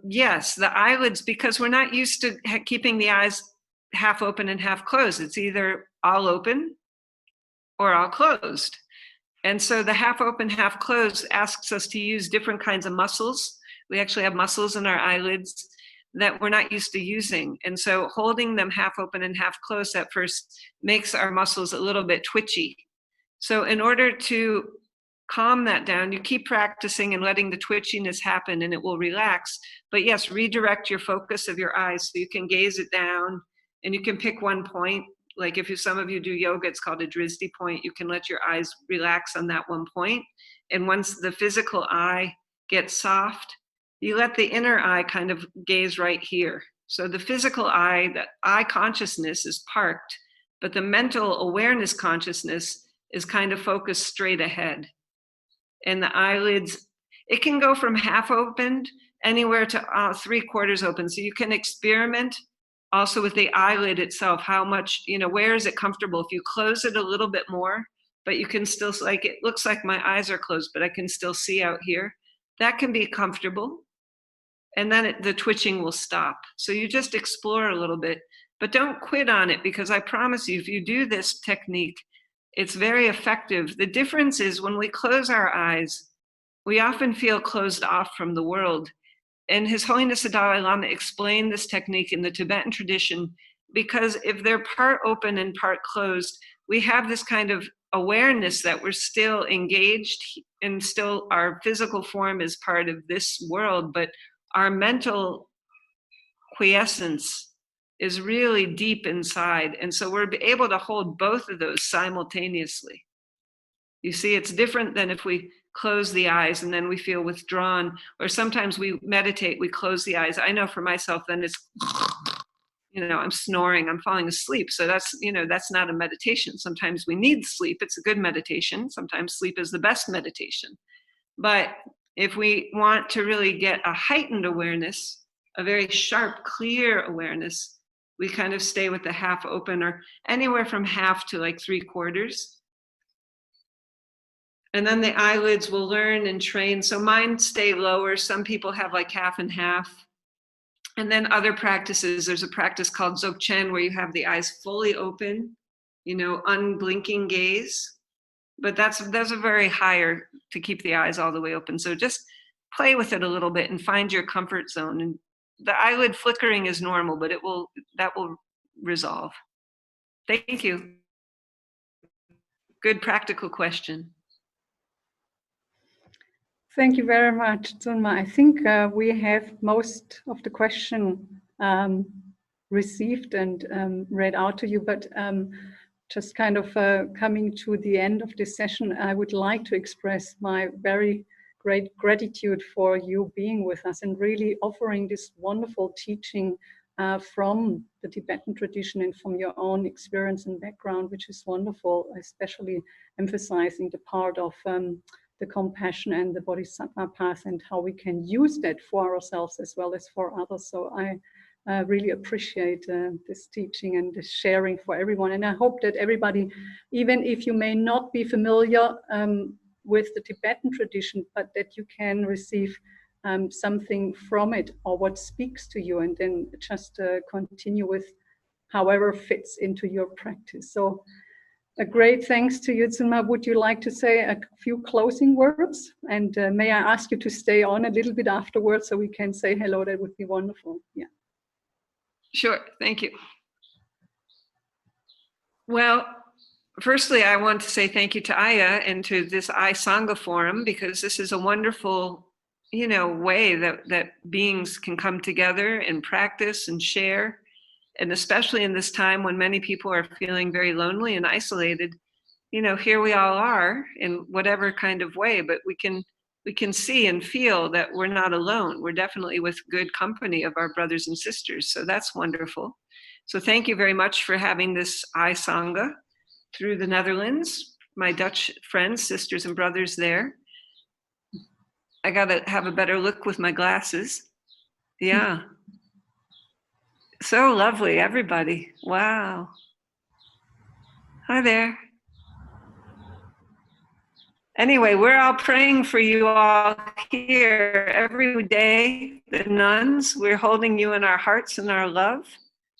Yes, the eyelids, because we're not used to keeping the eyes half open and half closed. It's either all open or all closed. And so the half open, half closed asks us to use different kinds of muscles. We actually have muscles in our eyelids that we're not used to using. And so holding them half open and half closed at first makes our muscles a little bit twitchy. So in order to calm that down, you keep practicing and letting the twitchiness happen and it will relax. But yes, redirect your focus of your eyes so you can gaze it down and you can pick one point. Like if some of you do yoga, it's called a drishti point. You can let your eyes relax on that one point. And once the physical eye gets soft, you let the inner eye kind of gaze right here. So the physical eye, that eye consciousness is parked, but the mental awareness consciousness is kind of focused straight ahead. And the eyelids, it can go from half opened anywhere to 3/4 open. So you can experiment also with the eyelid itself, how much, where is it comfortable? If you close it a little bit more, but you can still, like, it looks like my eyes are closed, but I can still see out here. That can be comfortable. And then the twitching will stop. So you just explore a little bit, but don't quit on it, because I promise you, if you do this technique, it's very effective. The difference is when we close our eyes, we often feel closed off from the world. And His Holiness the Dalai Lama explained this technique in the Tibetan tradition, because if they're part open and part closed, we have this kind of awareness that we're still engaged and still our physical form is part of this world, but our mental quiescence is really deep inside. And so we're able to hold both of those simultaneously. You see, it's different than if we close the eyes and then we feel withdrawn, or sometimes we meditate, we close the eyes. I know for myself, then it's, I'm snoring, I'm falling asleep. So that's not a meditation. Sometimes we need sleep. It's a good meditation. Sometimes sleep is the best meditation. But if we want to really get a heightened awareness, a very sharp, clear awareness, we kind of stay with the half open, or anywhere from half to like 3/4. And then the eyelids will learn and train. So mine stay lower. Some people have like half and half. And then other practices, there's a practice called Dzogchen where you have the eyes fully open, unblinking gaze. but that's a very higher to keep the eyes all the way open. So just play with it a little bit and find your comfort zone. And the eyelid flickering is normal, but that will resolve. Thank you. Good practical question. Thank you very much, Tsunma. I think we have most of the question received and read out to you, but just kind of coming to the end of this session, I would like to express my very great gratitude for you being with us and really offering this wonderful teaching from the Tibetan tradition and from your own experience and background, which is wonderful, especially emphasizing the part of the compassion and the bodhisattva path and how we can use that for ourselves as well as for others. So I really appreciate this teaching and this sharing for everyone. And I hope that everybody, even if you may not be familiar with the Tibetan tradition, but that you can receive something from it or what speaks to you, and then just continue with however fits into your practice. So a great thanks to you, Tsunma. Would you like to say a few closing words? And may I ask you to stay on a little bit afterwards so we can say hello? That would be wonderful. Yeah. Sure. Thank you. Well, firstly, I want to say thank you to Aya and to this Sangha Forum, because this is a wonderful, way that beings can come together and practice and share. And especially in this time when many people are feeling very lonely and isolated, here we all are in whatever kind of way, but we can see and feel that we're not alone. We're definitely with good company of our brothers and sisters. So that's wonderful. So thank you very much for having this Sangha through the Netherlands, my Dutch friends, sisters and brothers there. I gotta have a better look with my glasses. Yeah. So lovely, everybody. Wow. Hi there. Anyway, we're all praying for you all here every day. The nuns, we're holding you in our hearts and our love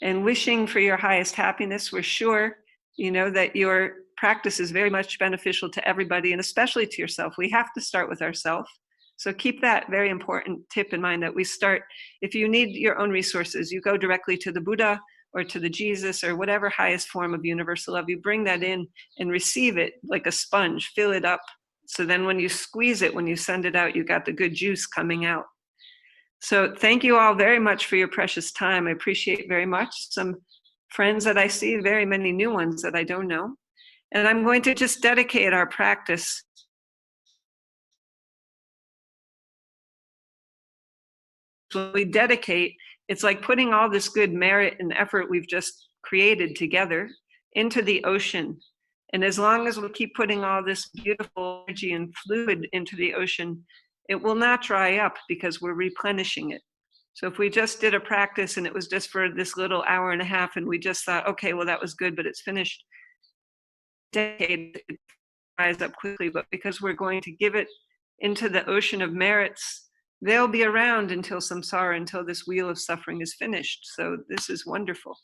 and wishing for your highest happiness. We're sure, that your practice is very much beneficial to everybody and especially to yourself. We have to start with ourselves. So keep that very important tip in mind, that we start, if you need your own resources, you go directly to the Buddha or to the Jesus or whatever highest form of universal love. You bring that in and receive it like a sponge, fill it up. So then when you squeeze it, when you send it out, you got the good juice coming out. So thank you all very much for your precious time. I appreciate very much. Some friends that I see, very many new ones that I don't know. And I'm going to just dedicate our practice when we dedicate, it's like putting all this good merit and effort we've just created together into the ocean. And as long as we keep putting all this beautiful energy and fluid into the ocean, it will not dry up because we're replenishing it. So if we just did a practice and it was just for this little hour and a half and we just thought, okay, well, that was good, but it's finished, it dries up quickly. But because we're going to give it into the ocean of merits, they'll be around until samsara, until this wheel of suffering is finished. So this is wonderful.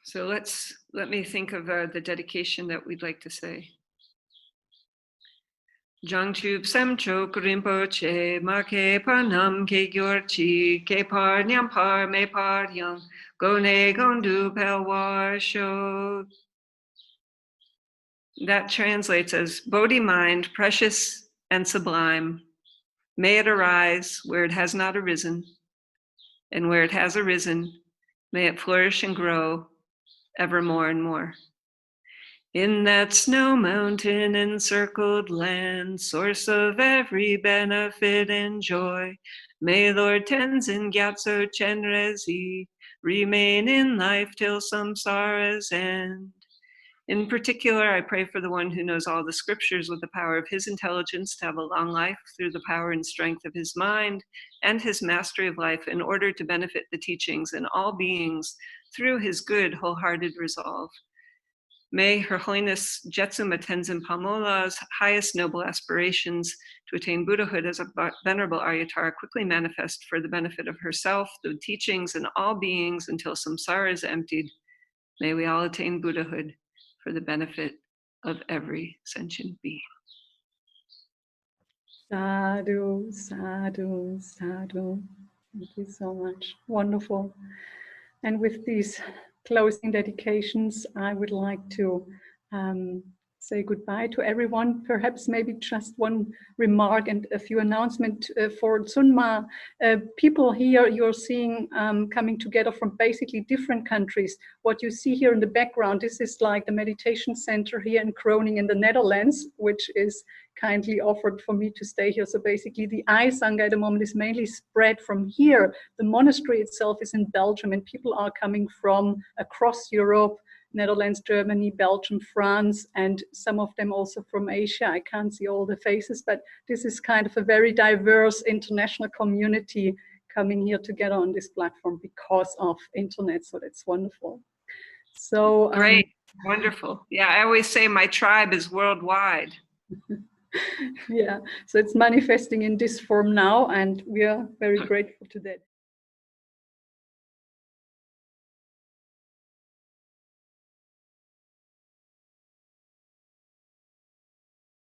So let me think of the dedication that we'd like to say. Jangchub semchok rinpoche ma ke panam ke gyorchi ke par nyam par me par yang gone gondu pelwar shok. That translates as Bodhi mind, precious and sublime. May it arise where it has not arisen, and where it has arisen, may it flourish and grow ever more and more. In that snow mountain encircled land, source of every benefit and joy, may Lord Tenzin Gyatso Chenrezi remain in life till samsara's end. In particular, I pray for the one who knows all the scriptures with the power of his intelligence to have a long life through the power and strength of his mind and his mastery of life in order to benefit the teachings and all beings through his good, wholehearted resolve. May Her Holiness Tsunma Tenzin Palmola's highest noble aspirations to attain Buddhahood as a venerable Aryatara quickly manifest for the benefit of herself, the teachings, and all beings until samsara is emptied. May we all attain Buddhahood. for the benefit of every sentient being. Sadhu, sadhu, sadhu. Thank you so much. Wonderful. And with these closing dedications, I would like to say goodbye to everyone. Perhaps maybe just one remark and a few announcements for Tsunma. People here you're seeing coming together from basically different countries. What you see here in the background, this is like the meditation center here in Groningen in the Netherlands, which is kindly offered for me to stay here. So basically the Sangha at the moment is mainly spread from here. The monastery itself is in Belgium, and people are coming from across Europe, Netherlands, Germany, Belgium, France, and some of them also from Asia. I can't see all the faces, but this is kind of a very diverse international community coming here together on this platform because of internet. So that's wonderful. So great, wonderful. Yeah, I always say my tribe is worldwide. Yeah, so it's manifesting in this form now, and we are very grateful to that.